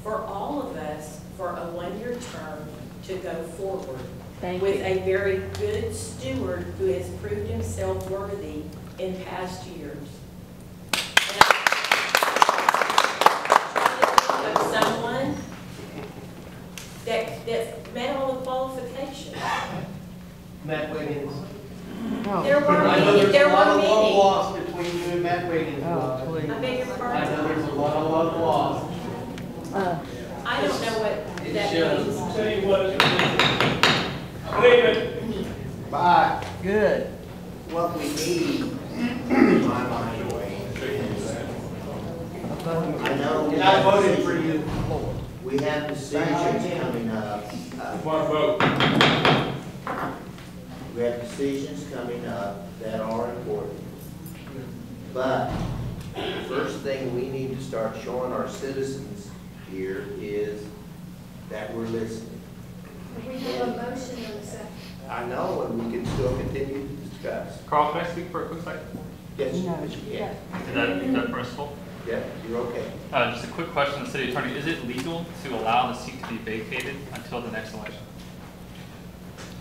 for all of us for a one-year term to go forward. With a very good steward who has proved himself worthy in past years. And of someone that met all the qualifications. Matt Wiggins. There were I know there's a lot of love meetings. lost between you and Matt Wiggins. I beg your pardon? I know there's a lot of love lost. I don't know what that means. Tell you what, leave it. Bye. Good. What we need, in my mind anyway, I know. And I voted for you. We have decisions coming up. One vote. We have decisions coming up that are important. But the first thing we need to start showing our citizens here is that we're listening. We have a motion and a second. I know, and we can still continue to discuss. Carl, can I speak for a quick second? Yes, yeah. Is that permissible? Yeah, you're okay. Just a quick question to the city attorney. Is it legal to allow the seat to be vacated until the next election?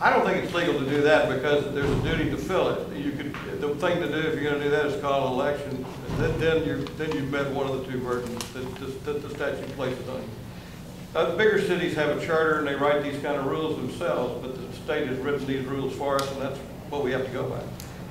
I don't think it's legal to do that because there's a duty to fill it. You could, the thing to do if you're gonna do that is call an election. Then you've met one of the two burdens that the statute places on you. The bigger cities have a charter and they write these kind of rules themselves, but the state has written these rules for us, and that's what we have to go by.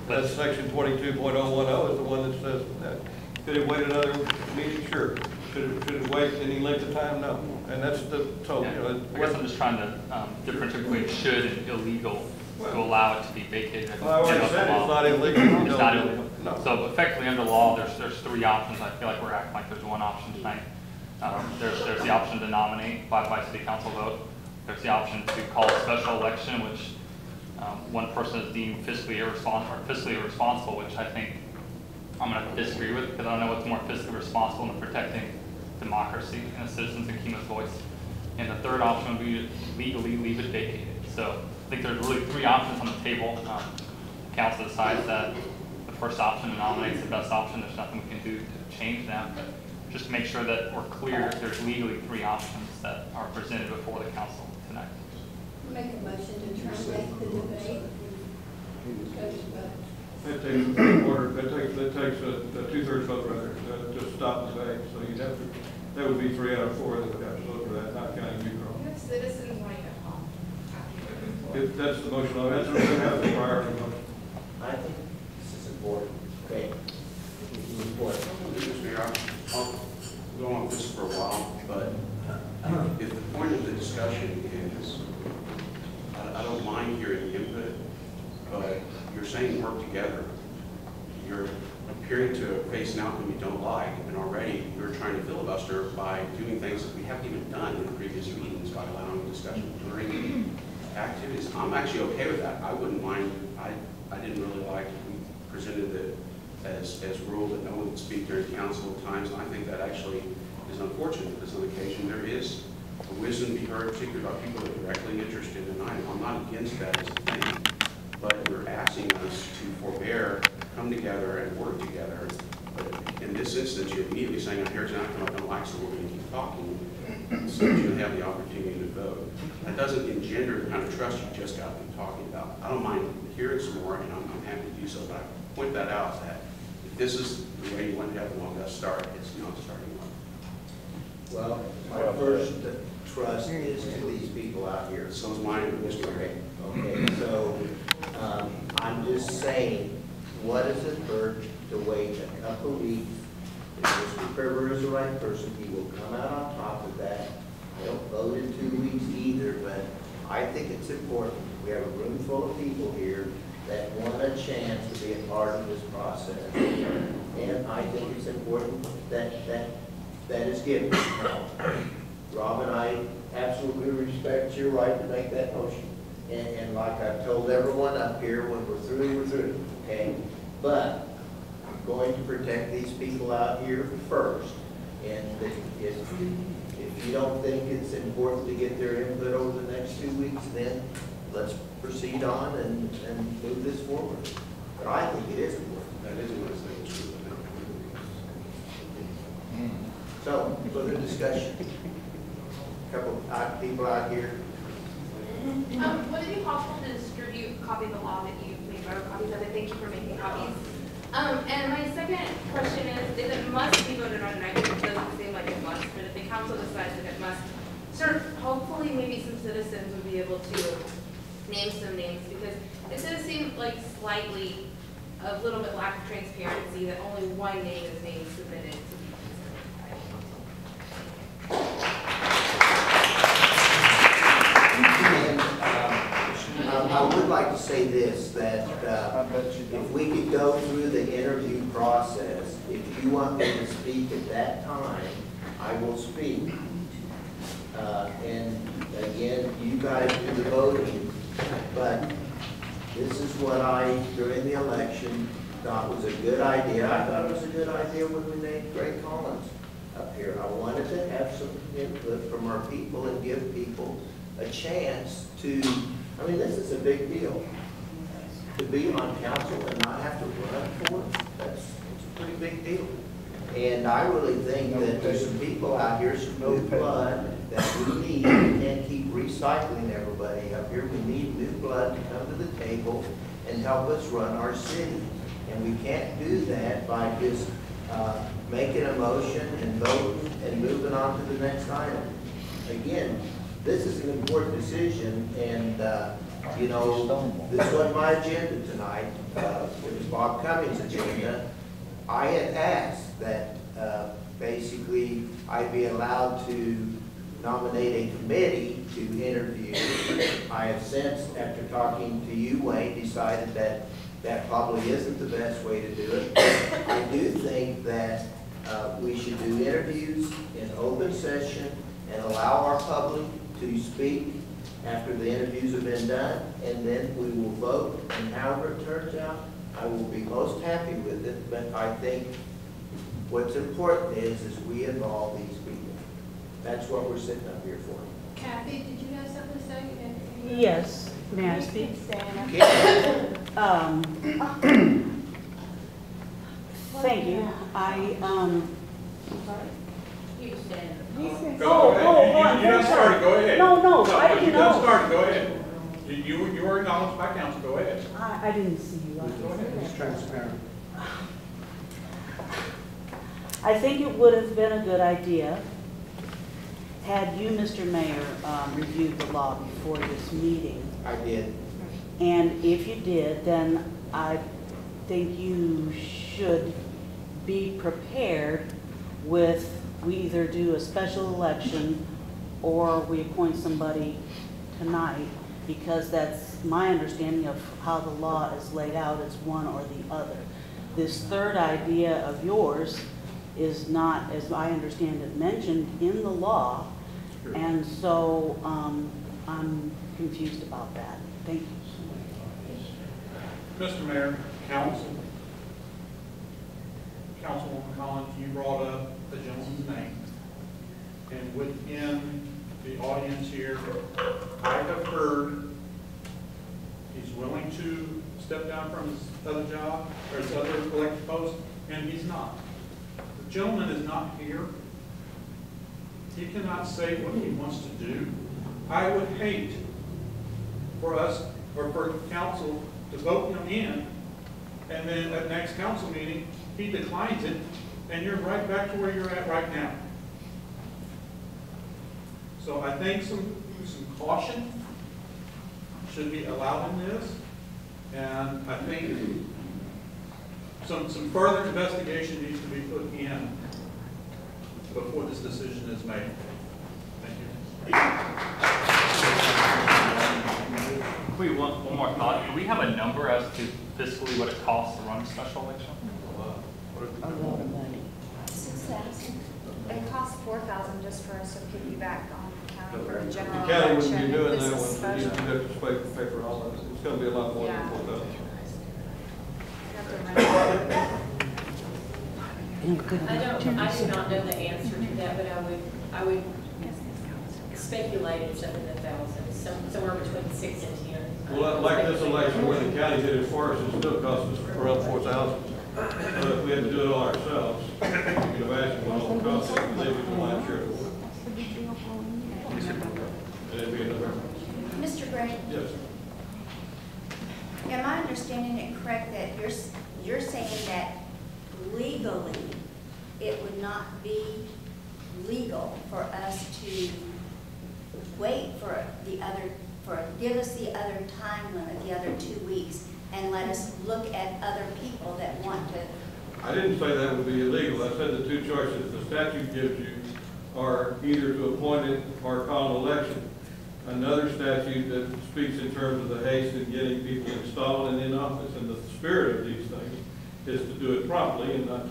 That's section 22.010 is the one that says that. Could it wait another meeting? Sure. Should it wait any length of time? No. And that's the, so, Yeah. you know. I guess I'm just trying to differentiate between should and illegal to allow it to be vacated. Well, I already said it's not illegal. It's not illegal. No. So effectively under law, there's three options. I feel like we're acting like there's one option tonight. There's the option to nominate by city council vote. There's the option to call a special election, which one person is deemed fiscally irresponsible, which I think I'm going to disagree with because I don't know what's more fiscally responsible than protecting democracy and the citizens of Kemah's voice. And the third option would be to legally leave it vacated. So think there's really three options on the table. Council decides that the first option nominates the best option. There's nothing we can do to change that, but just to make sure that we're clear if there's legally three options that are presented before the council tonight. Make a motion to terminate the debate. Go to vote. That takes a two-thirds vote rather, to stop the debate. So you'd have to, that would be 3 out of 4 that would have to vote for that, not counting you, Carl. You have citizens wanting to call. If that's the motion, that's what we have the priority motion. I think this is important. Okay. Mr. Mayor, I'll go on this for a while, but if the point of the discussion is, I don't mind hearing input, but you're saying work together. You're appearing to face an outcome you don't like, and already you're trying to filibuster by doing things that we haven't even done in previous meetings by allowing discussion during activities. I'm actually okay with that. I wouldn't mind. I didn't really like we presented it as rule that no one would speak during council at times, and I think that actually is unfortunate because on occasion there is a wisdom to be heard, particularly about people that are directly interested, and I'm not against that as a thing, but you're asking us to forbear, come together and work together. But in this instance, you're immediately saying, here's an outcome I don't like, so we're going to keep talking, so that you have the opportunity to vote. That doesn't engender the kind of trust you just got them talking about. I don't mind hearing some more, and I'm happy to do so, but I point that out that if this is the way you want to have the longest start, it's not starting well. Well, my first trust is to these people out here. So is mine, Mr. Mayor. Okay, so I'm just saying, what does it hurt to wait a couple of weeks? If Mr. Kerber is the right person, he will come out on top of that. I don't vote in 2 weeks either, but I think it's important. We have a room full of people here that want a chance to be a part of this process. And I think it's important that is given. Rob and I absolutely respect your right to make that motion. And like I've told everyone up here, when we're through, okay? But I'm going to protect these people out here first. And if you don't think it's important to get their input over the next 2 weeks, then let's proceed on and move this forward. But I think it is important. That isn't what I say. So, further discussion. A couple of people out here. Would it be possible to distribute a copy of the law that you made copies of it? Thank you for making copies. And my second question is it must be voted on tonight? Because it doesn't seem like it must, but if the council decides that it must, hopefully maybe some citizens would be able to name some names, because it does seem like slightly a little bit lack of transparency that only one name is being submitted to be considered by the council. I would like to say this, that if we could go through the interview process, if you want me to speak at that time, I will speak. And again, you guys do the voting, but this is what I, during the election, thought was a good idea. I thought it was a good idea when we named Greg Collins up here. I wanted to have some input from our people and give people a chance to, I mean, this is a big deal. To be on council and not have to run for it, it's a pretty big deal. And I really think that there's some people out here, some new blood that we need. We can't keep recycling everybody up here. We need new blood to come to the table and help us run our city. And we can't do that by just making a motion and voting and moving on to the next item. Again, this is an important decision, and you know, this wasn't my agenda tonight. It was Bob Cummings' agenda. I had asked that basically I be allowed to nominate a committee to interview. I have since, after talking to you, Wayne, decided that that probably isn't the best way to do it. I do think that we should do interviews in open session and allow our public to speak after the interviews have been done, and then we will vote, and however it turns out, I will be most happy with it. But I think what's important is we involve these people. That's what we're sitting up here for. Kathy, did you have something to say? Yes, may I speak? Thank you. Go ahead. You done started, go ahead. No, I didn't You know. done started, go ahead. You were acknowledged by council, go ahead. I didn't see you. Go ahead. It's transparent. I think it would have been a good idea had you, Mr. Mayor, reviewed the law before this meeting. I did. And if you did, then I think you should be prepared with, we either do a special election or we appoint somebody tonight, because that's my understanding of how the law is laid out, is one or the other. This third idea of yours is not, as I understand it, mentioned in the law, and so I'm confused about that. Thank you. Mr. Mayor, council, Councilwoman Collins, you brought up a gentleman's name. And within the audience here, I have heard he's willing to step down from his other job, or his other elected post, and he's not. The gentleman is not here. He cannot say what he wants to do. I would hate for us, or for council, to vote him in, and then at next council meeting, he declines it, and you're right back to where you're at right now. So I think some caution should be allowed in this, and I think some further investigation needs to be put in before this decision is made. Thank you. Wait, one more thought. Do we have a number as to fiscally what it costs to run a special election? A lot of money. 6,000. It costs 4,000 just for us to piggyback on the county for a general The county election. wouldn't be doing This that is one, special. you have to pay for all of it. It's gonna be a lot more than Yeah. 4,000. You have to run it. I do not know the answer to that, but I would speculate it's up in the thousands, somewhere between 6 and 10. Well, like this election, where the county did it for us, it still cost us around 4,000. But if we had to do it all ourselves, you can imagine what all the costs would be, we could line share for it. And it'd be another. Mr. Gray? Yes. Am I understanding it correct that you're saying that legally, it would not be legal for us to wait for give us the other time limit, the other 2 weeks, and let us look at other people that want to? I didn't say that would be illegal. I said the two choices the statute gives you are either to appoint it or call an election. Another statute that speaks in terms of the haste in getting people installed and in office, and the spirit of these things is to do it promptly and not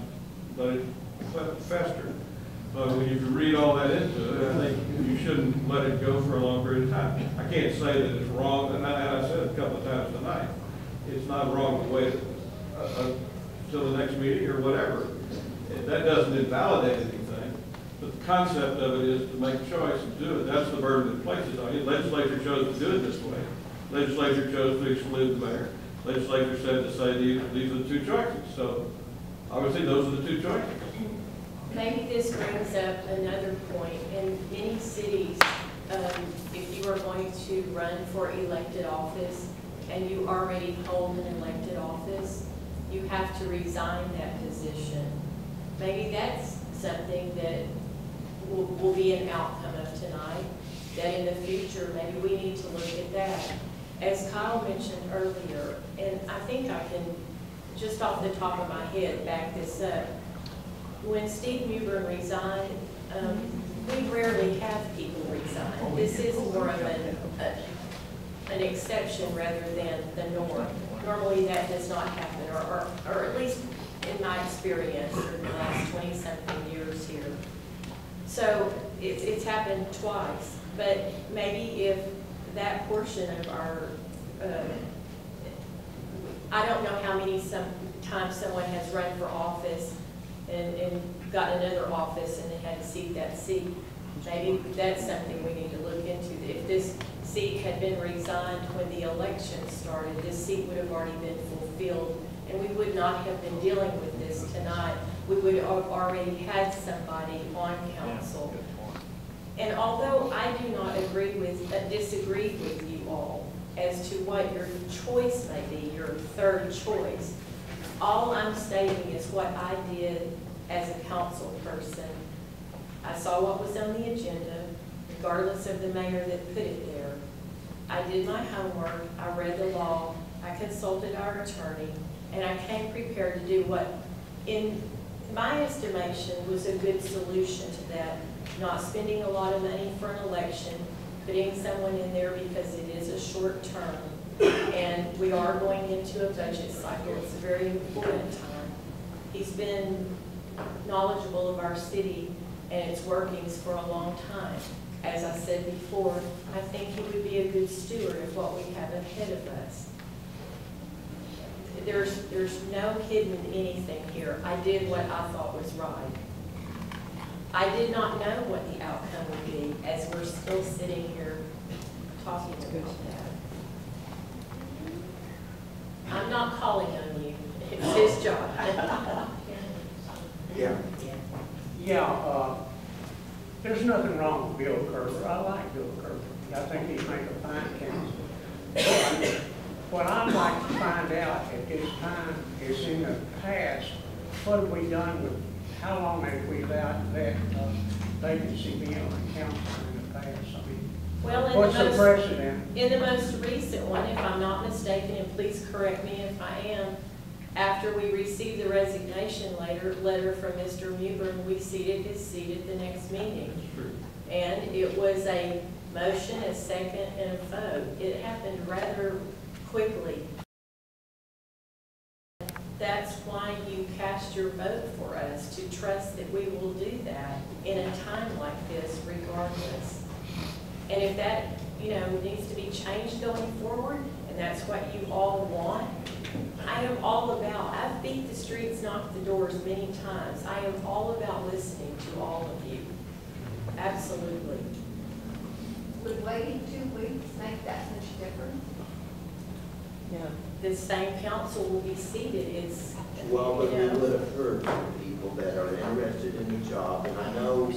let it fester. So when you read all that into it, I think you shouldn't let it go for a long period of time. I can't say that it's wrong, and I said it a couple of times tonight, it's not wrong to wait till the next meeting or whatever. That doesn't invalidate anything, but the concept of it is to make a choice and do it. That's the burden it places on you. Legislature chose to do it this way. Legislature chose to exclude the mayor. Legislature said to say these are the two choices. So obviously those are the two choices. Maybe this brings up another point. In many cities, if you are going to run for elected office and you already hold an elected office, you have to resign that position. Maybe that's something that will be an outcome of tonight, that in the future, maybe we need to look at that. As Kyle mentioned earlier, and I think I can, just off the top of my head, back this up. When Steve Mewburn resigned, we rarely have people resign. This is more of an exception rather than the norm. Normally that does not happen, or at least in my experience in the last 20-something years here. So it's happened twice, but maybe if that portion of our, I don't know how many times someone has run for office and got another office and they had to seek that seat. Maybe that's something we need to look into. If this seat had been resigned when the election started, this seat would have already been fulfilled, and we would not have been dealing with this tonight. We would have already had somebody on council. And although I do not disagree with you all as to what your choice may be, your third choice, all I'm stating is what I did as a council person. I saw what was on the agenda, regardless of the mayor that put it there. I did my homework, I read the law, I consulted our attorney, and I came prepared to do what, in my estimation, was a good solution to that. Not spending a lot of money for an election, putting someone in there because it is a short term, and we are going into a budget cycle. It's a very important time. He's been knowledgeable of our city and its workings for a long time. As I said before, I think he would be a good steward of what we have ahead of us. There's no hidden anything here. I did what I thought was right. I did not know what the outcome would be as we're still sitting here talking about that. I'm not calling on you. It's his job. Yeah. Yeah, there's nothing wrong with Bill Kerber. I like Bill Kerber. I think he'd make a fine council. What I'd like to find out at this time is, in the past, what have we done with, how long have we allowed that vacancy be on the council in the past? I mean, well, what's the precedent? In the most recent one, if I'm not mistaken, and please correct me if I am, after we received the resignation letter from Mr. Mewburn, we ceded his seat at the next meeting. And it was a motion, a second, and a vote. It happened rather quickly. That's why you cast your vote for us, to trust that we will do that in a time like this regardless. And if that, needs to be changed going forward, and that's what you all want, I am all about, I've beat the streets, knocked the doors many times. I am all about listening to all of you. Absolutely. Would waiting 2 weeks make that much difference? Yeah. The same council will be seated. It's, Well, but we would have heard from people that are interested in the job, and I know,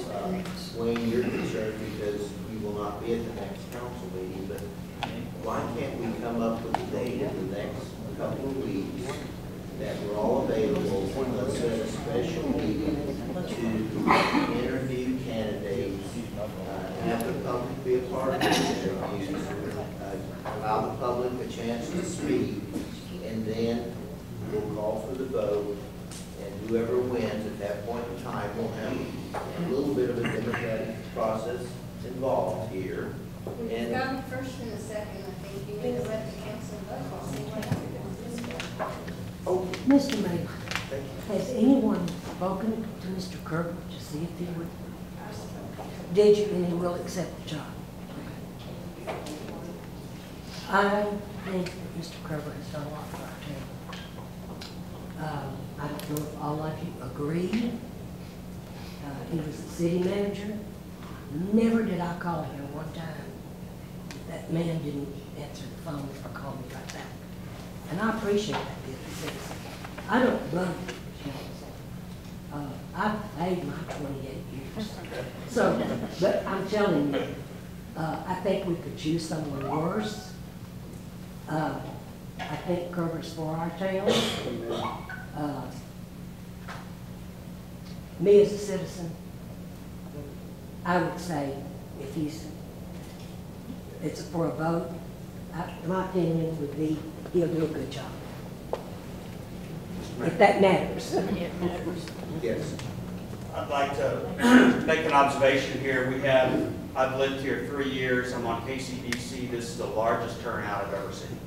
Wayne, you're concerned because you will not be at the next council meeting, but why can't we come up with a date in the next couple of weeks that we're all available, let's set a special meeting to interview candidates, have the public be a part of the interviews, allow the public a chance to speak, and then we'll call for the vote, and whoever wins at that point in time will have a little bit of a democratic process involved here. We've got the first and the second. I think you need to let the council vote. See what happens. Oh, Mr. Mayor, has anyone spoken to Mr. Kerber to see if he would, did you, and he will accept the job? I think that Mr. Kerber has done a lot for our town. I don't know if all of you agree. He was the city manager. Never did I call him one time. That man didn't answer the phone or call me right back. And I appreciate that, because I don't run for council. I've paid my 28 years. So, but I'm telling you, I think we could choose someone worse. I think Kerber's for our town. Me as a citizen, I would say if it's for a vote, my opinion would be he'll do a good job. If that matters. yes. I'd like to make an observation here. I've lived here 3 years. I'm on KCBC. This is the largest turnout I've ever seen.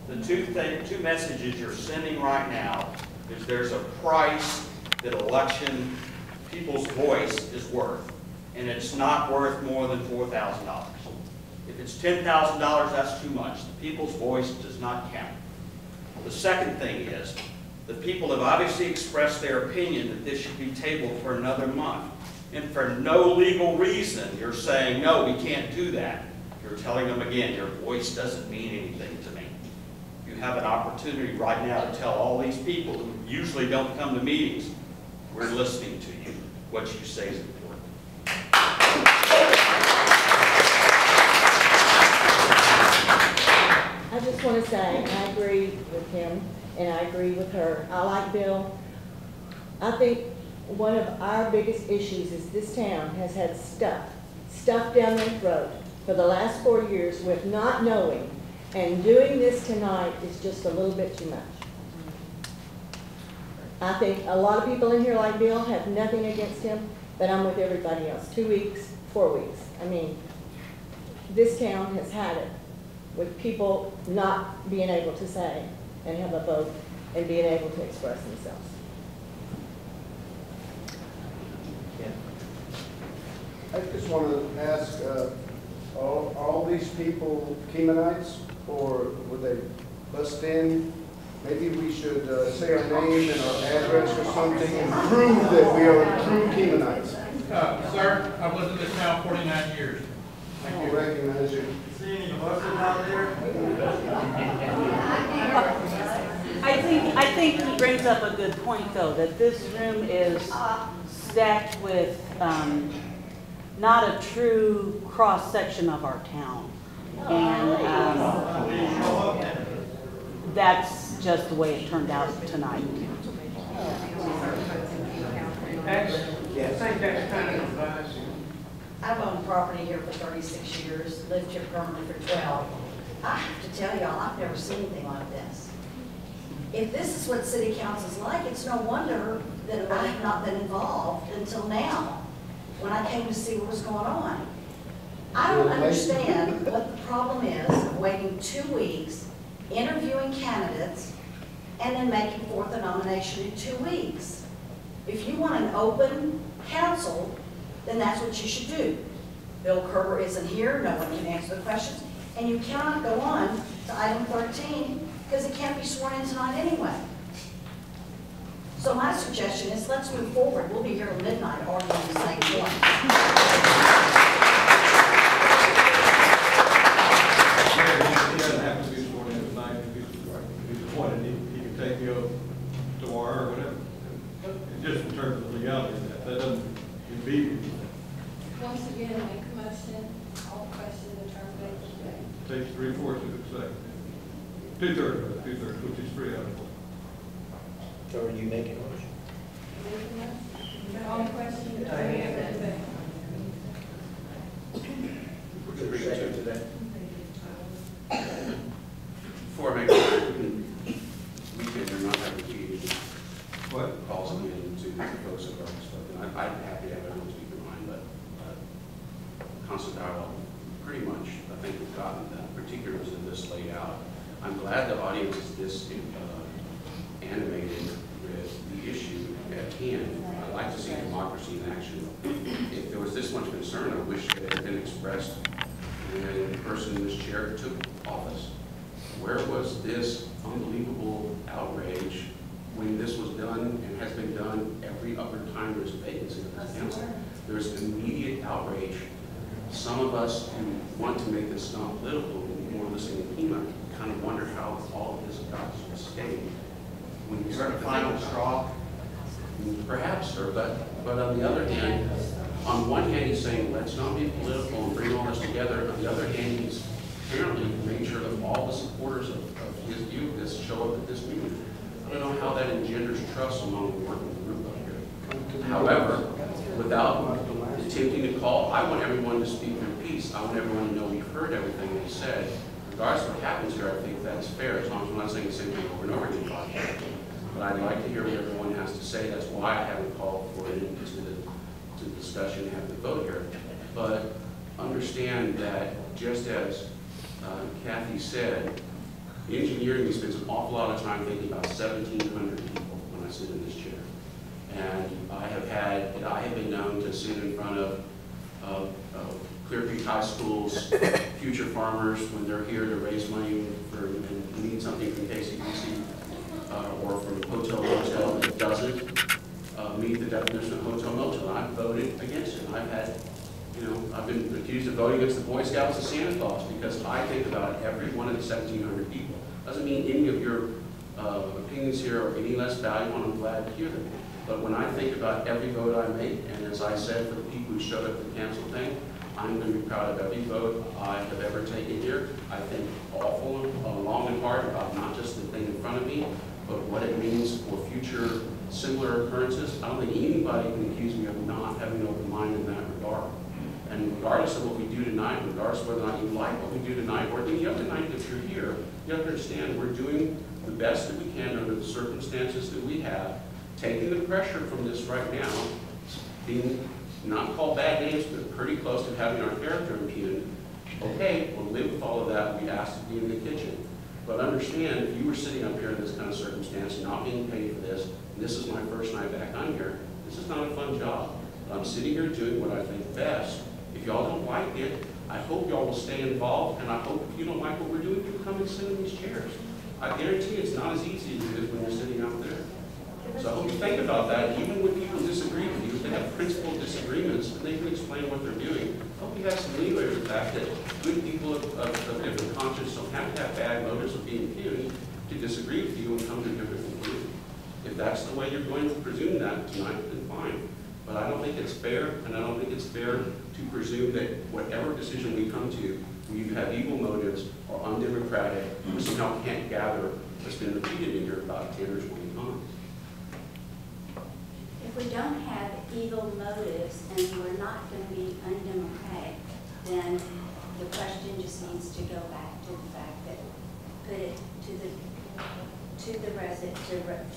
The two messages you're sending right now is there's a price that election people's voice is worth, and it's not worth more than $4,000. If it's $10,000, that's too much. The people's voice does not count. The second thing is, the people have obviously expressed their opinion that this should be tabled for another month. And for no legal reason, you're saying, no, we can't do that. You're telling them again, your voice doesn't mean anything to me. You have an opportunity right now to tell all these people who usually don't come to meetings, we're listening to you. What you say is important. I just want to say, I agree with him, and I agree with her. I like Bill. I think one of our biggest issues is this town has had stuff down their throat for the last 4 years with not knowing, and doing this tonight is just a little bit too much. I think a lot of people in here like Bill have nothing against him, but I'm with everybody else. 2 weeks, 4 weeks. I mean, this town has had it with people not being able to say and have a vote and being able to express themselves. I just want to ask, are all these people Kemanites, or would they bust in? Maybe we should say our name and our address or something and prove that we are true Kemanites. Sir, I've lived in this town 49 years. I don't recognize you. See any buses out there? I think he brings up a good point, though, that this room is stacked with not a true cross-section of our town. And that's just the way it turned out tonight. I think that's kind of advice. I've owned property here for 36 years, lived here permanently for 12. I have to tell y'all, I've never seen anything like this. If this is what city council's like, it's no wonder that I have not been involved until now, when I came to see what was going on. I don't understand what the problem is of waiting 2 weeks, interviewing candidates, and then making forth a nomination in 2 weeks. If you want an open council, then that's what you should do. Bill Kerber isn't here, no one can answer the questions, and you cannot go on to item 13 because it can't be sworn in tonight anyway. So my suggestion is let's move forward. We'll be here till midnight arguing the same point. He doesn't have to be sworn in tonight. If he's appointed, he can take the oath tomorrow or whatever. Just in terms of legality, that doesn't impede. Once again, I make a motion, all question the term of Takes 3/4 of a second. 2/3, which is 3 out of 4. So are you making a motion? all question the term of the Second to that. Before I make a motion, we can not have repeated calls again to the folks at our stuff. And I'm happy to have everyone speak their mind, but constant dialogue, pretty much, I think we've gotten the particulars of this laid out. I'm glad the audience is this animated with the issue at hand. I'd like to see democracy in action. If there was this much concern, I wish that it had been expressed when the person in this chair took office. Where was this unbelievable outrage when this was done and has been done every other time there's a vacancy in this council? There's immediate outrage. Some of us who want to make this non-political, more listening to Kemah, kind of wonder how all of this got to this state. When you start a final straw, perhaps, sir, but on the other hand, on one hand he's saying let's not be political and bring all this together. On the other hand, he's apparently made sure that all the supporters of his view of this show up at this meeting. I don't know how that engenders trust among the working group up here. However, without attempting to call, I want everyone to speak their piece. I want everyone to know we've heard everything they said. Regardless of what happens here, I think that's fair, as long as we're not saying the same thing over and over again. But I'd like to hear what everyone has to say. That's why I haven't called for it into the discussion and have the vote here. But understand that just as Kathy said, engineering, we spend an awful lot of time thinking about 1,700 people when I sit in this chair. And I have been known to sit in front of Clear Creek High School's future farmers when they're here to raise money and need something from KCBC or from Hotel that doesn't. meet the definition of hotel motel, and I voted against it. I've had, I've been accused of voting against the Boy Scouts and Santa Claus because I think about every one of the 1,700 people. Doesn't mean any of your opinions here are any less valuable, and I'm glad to hear them. But when I think about every vote I make, and as I said for the people who showed up at the council thing, I'm going to be proud of every vote I have ever taken here. I think awful, long and hard about not just the thing in front of me, but what it means for future similar occurrences. I don't think anybody can accuse me of not having an open mind in that regard. And regardless of what we do tonight, regardless of whether or not you like what we do tonight, or any other night that you're here, you have to understand we're doing the best that we can under the circumstances that we have, taking the pressure from this right now, being not called bad names, but pretty close to having our character impugned. Okay, we'll live with all of that. We asked to be in the kitchen. But understand, if you were sitting up here in this kind of circumstance and not being paid for this, and this is my first night back on here, this is not a fun job. I'm sitting here doing what I think best. If y'all don't like it, I hope y'all will stay involved, and I hope if you don't like what we're doing, you'll come and sit in these chairs. I guarantee it's not as easy as it is when you're sitting out there. So I hope you think about that, even when people disagree with you, if they have principled disagreements, and they can explain what they're doing. I hope you have some leeway with the fact that good people of different conscience don't have to have bad motives of being impugned to disagree with you and come to a different conclusion. If that's the way you're going to presume that tonight, then fine. But I don't think it's fair, and I don't think it's fair to presume that whatever decision we come to, we have evil motives or undemocratic, or somehow can't gather what's been repeated in here about 10 or 20 times. If we don't have evil motives and we're not going to be undemocratic, then the question just needs to go back to the fact that put it to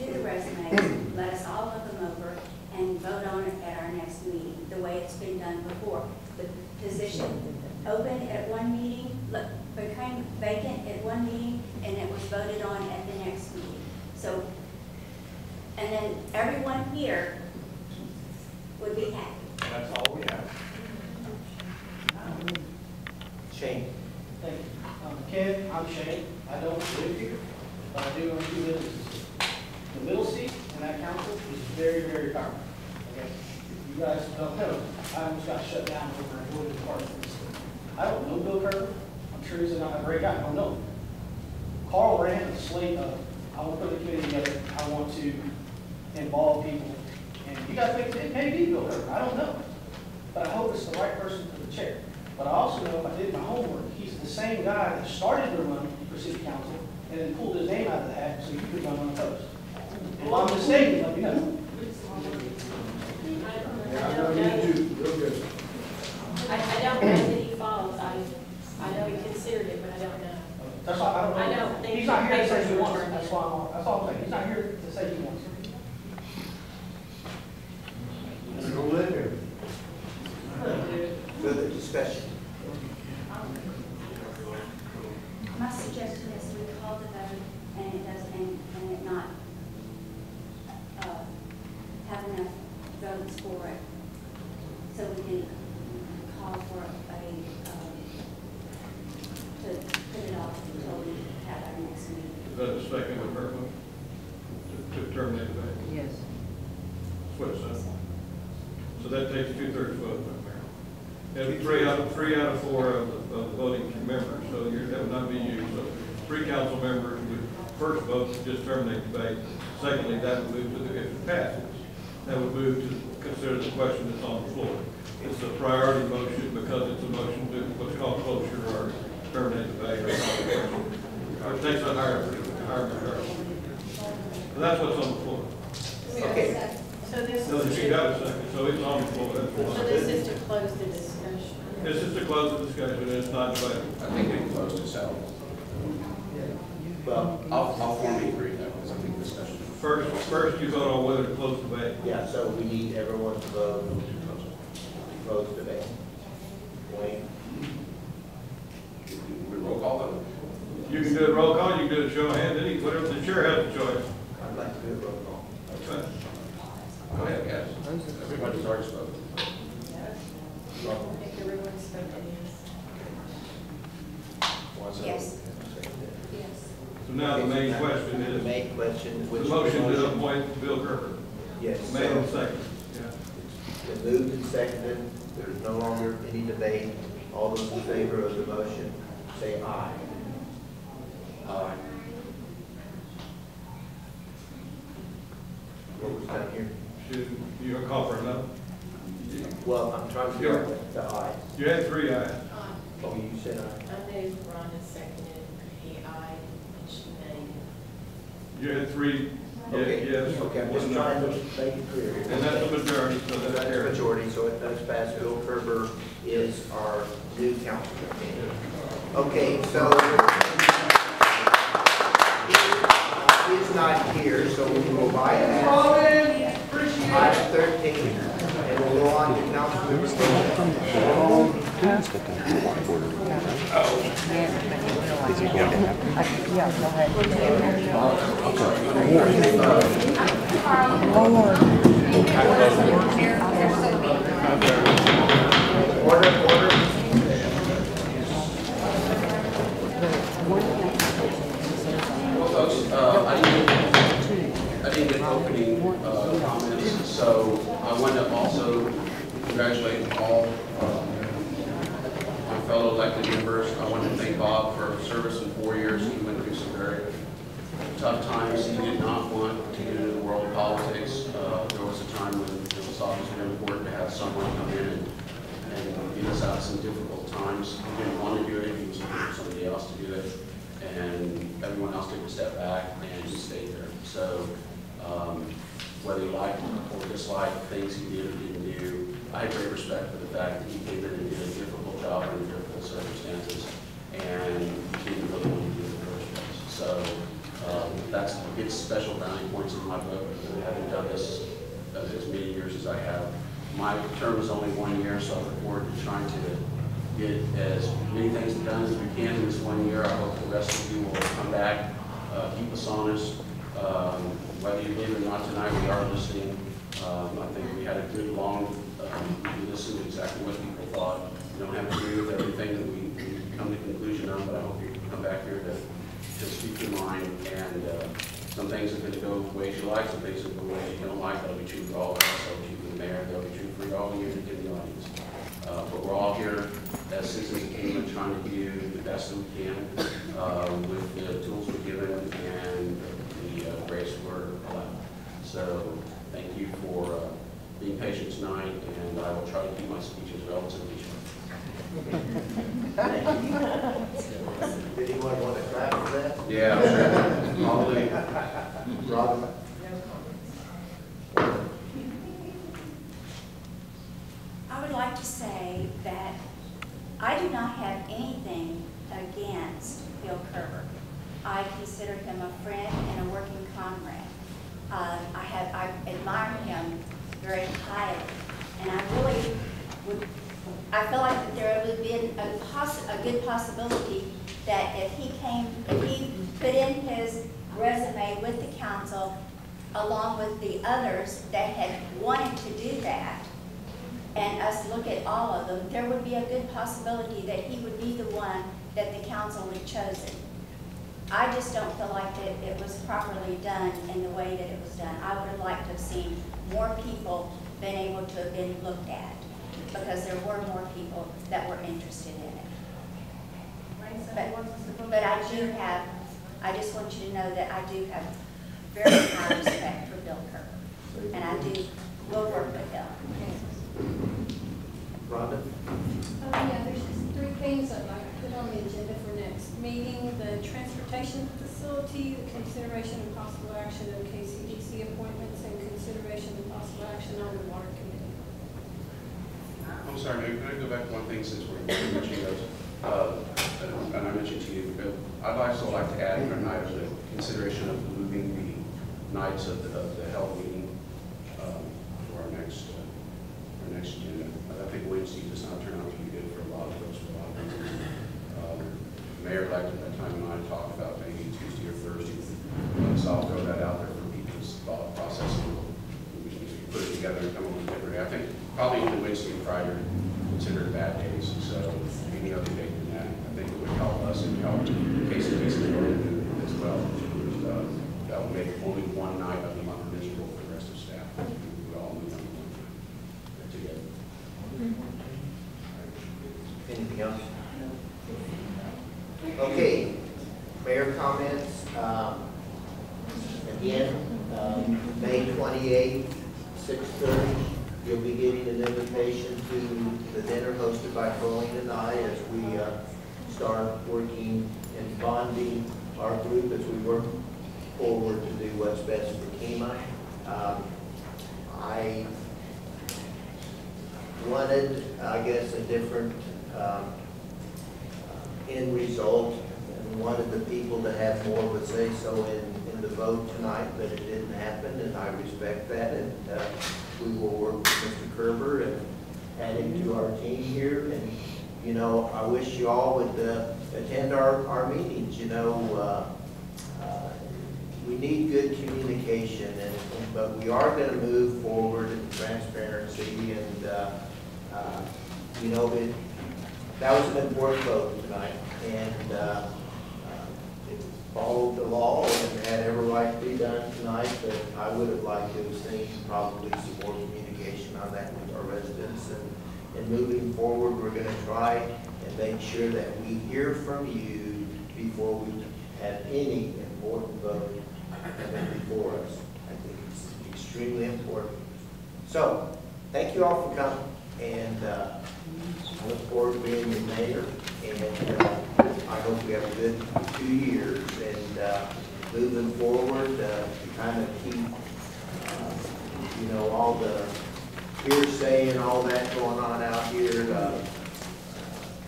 the resumes, let us all look them over and vote on it at our next meeting, the way it's been done before. The position opened at one meeting, became vacant at one meeting, and it was voted on at the next meeting. So, and then everyone here would be happy. That's all we have. Shane. Thank you. Ken, I'm Shane. I don't live here, but I do own 2 businesses. The middle seat in that council is very, very powerful. Okay? You guys don't know. I almost got shut down over in Wooded Department. I don't know Bill Kerber. I'm sure he's not a great guy. I don't know him. Carl ran a slate of, I want to put a committee together. I want to involve people. And you guys think it may be Bill Kerber. I don't know. But I hope it's the right person for the chair. But I also know if I did my homework, he's the same guy that started the run for city council and then pulled his name out of the hat so you could run unopposed. If I'm mistaken, let me know. I don't know that he follows. I know he considered it, but I don't know. That's why I don't know. I don't think He's not here to say he papers wants were it. That's all I'm saying. He's not here to say he wants it. You don't live here. Further discussion? My suggestion is we call the vote and it does, and it not have enough votes for it, so we can call for to put it off until we have our next meeting. Is that a second with her motion? To terminate the debate? Yes. That's what it says. So that takes 2/3 vote, Mayor. And 3 out of 4 of the voting members, so that would not be you. So 3 council members would first vote to just terminate the debate. Secondly, that would move to the, if it passes, that would move to consider the question that's on the floor. It's a priority motion because it's a motion to what's called closure or terminate the debate or call the question. Or it takes a higher majority. So that's what's on the floor. Okay. So this So is she got a second, so it's on the floor. That's so what this is to close the discussion. This is to close the discussion, it's not debatable. I think they closed this out. Well, I'll formally agree though, because I think discussion. First you vote on whether to close the debate. yeah, so we need everyone to vote to close the debate. Wayne? We roll call though? You can do a roll call, you can do a show of hands, whatever the chair has a choice. I'd like to do a roll call. Okay. Go ahead, guys. Everybody's already spoken. I think everyone's spoken yes. Yes. Yes. So now the main question The is, main question, the which motion to appoint Bill Kerber. Yes. Made and So, seconded, yeah. it's been moved and seconded. There's no longer any debate. All those in favor of the motion, say aye. Aye. What was done here? You gonna call for a no? Well, I'm trying to figure out the aye. You had 3 ayes. Oh, you said aye. I moved, Rhonda seconded, he ayed, and she made. You had 3 Okay. yes. Okay, I'm just trying to make it clear. And that's the majority, so that's That's the carried. majority, so it does pass. Bill Kerber is our new councilman. Okay, so he is not here, so we will bypass item 13, and we'll go on to councilman. Well, folks, I didn't get opening comments, so I want to also congratulate all my fellow elected members. I want to thank Bob for service in 4 years. He went through some very tough times. He did not want to get into the world of politics. There was a time when it was obviously very important to have someone come in and get us out of some difficult times. He didn't want to do it. He was looking for somebody else to do it. And everyone else took a step back and he stayed there. So whether you like or dislike things he did or didn't do, I have great respect for the fact that he came in and did a difficult job under difficult circumstances and he didn't really want to do it in the first place. So that's gets special brownie points in my book. Having done this as many years as I have. My term is only 1 year, so I look forward to trying to get as many things done as we can in this 1 year. I hope the rest of you will come back, keep us honest. Whether you believe it or not tonight, we are listening. I think we had a good long, we listened to exactly what people thought. We don't have to agree with everything that we come to conclusion on, but I hope you come back here to speak your mind. And some things are going to go ways you like, some things will go ways you don't like. That'll be true for all of us. That'll be true for the mayor. That'll be true for all of you in the audience. But we're all here as citizens of Kemah trying to do the best that we can with the tools we're given and the grace we're allowed. So thank you for being patient tonight, and I will try to keep my speeches relatively short. Did anyone want to clap for that? Yeah, sure. Probably. Robin? I would like to say that I do not have anything against Bill Kerber. I consider him a friend and a working comrade. I admire him very highly, and I really would. I feel like that there would be a good possibility that if he put in his resume with the council, along with the others that had wanted to do that, and us look at all of them, there would be a good possibility that he would be the one that the council had chosen. I just don't feel like that it was properly done in the way that it was done. I would have liked to have seen more people been able to have been looked at, because there were more people that were interested in it. But I just want you to know that I do have very high respect for Bill Kerber, and I will work with him. Rhonda? Yeah, there's just 3 things I'd like to put on the agenda for next meeting. The transportation facility, the consideration and possible action of KCDC appointments, and consideration and possible action on the water committee. I'm sorry, can I go back to one thing since we're mentioning those? And I mentioned to you, I'd also like to add an item, the consideration of moving the nights of the health meeting for our next agenda. I think Wednesday does not turn out to be good for a lot of folks for a lot of reasons. Mayor-elect at that time and I talked about maybe Tuesday or Thursday. So I'll throw that out there for people's thought process. We can put it together and come up with a different day. I think probably even Wednesday and Friday are considered bad days. So any other day than that, I think it would help us and help KCDC as well. That will make only one night of the month miserable for the rest of staff. Anything else? Okay, mayor comments. Again, May 28th, 6:30, you'll be getting an invitation to the dinner hosted by Colleen and I as we start working and bonding our group as we work forward to do what's best for Kemah. I wanted, I guess, a different end result, and wanted the people to have more of a say-so in the vote tonight, but it didn't happen, and I respect that, and we will work with Mr. Kerber and add him to our team here, and, you know, I wish you all would attend our meetings, you know. We need good communication, but we are going to move forward in transparency, and you know, that was an important vote tonight, and it followed the law and had every right to be done tonight, but I would have liked to have seen probably some more communication on that with our residents, and moving forward, we're going to try and make sure that we hear from you before we have any important vote before us. I think it's extremely important. So, thank you all for coming, and I look forward to being your mayor, and I hope we have a good 2 years, and moving forward, to kind of keep, you know, all the hearsay and all that going on out here.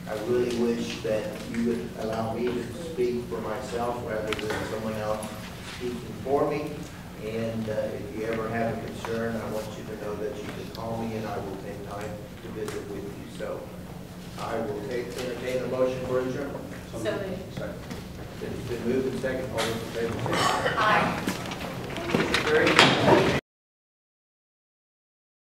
I really wish that you would allow me to speak for myself rather than someone else speaking for me. And if you ever have a concern, I want you to know that you can call me, and I will take time to visit with you. So I will entertain a motion for adjournment. So moved. It's been moved and second. All those in favor say Aye. aye. Very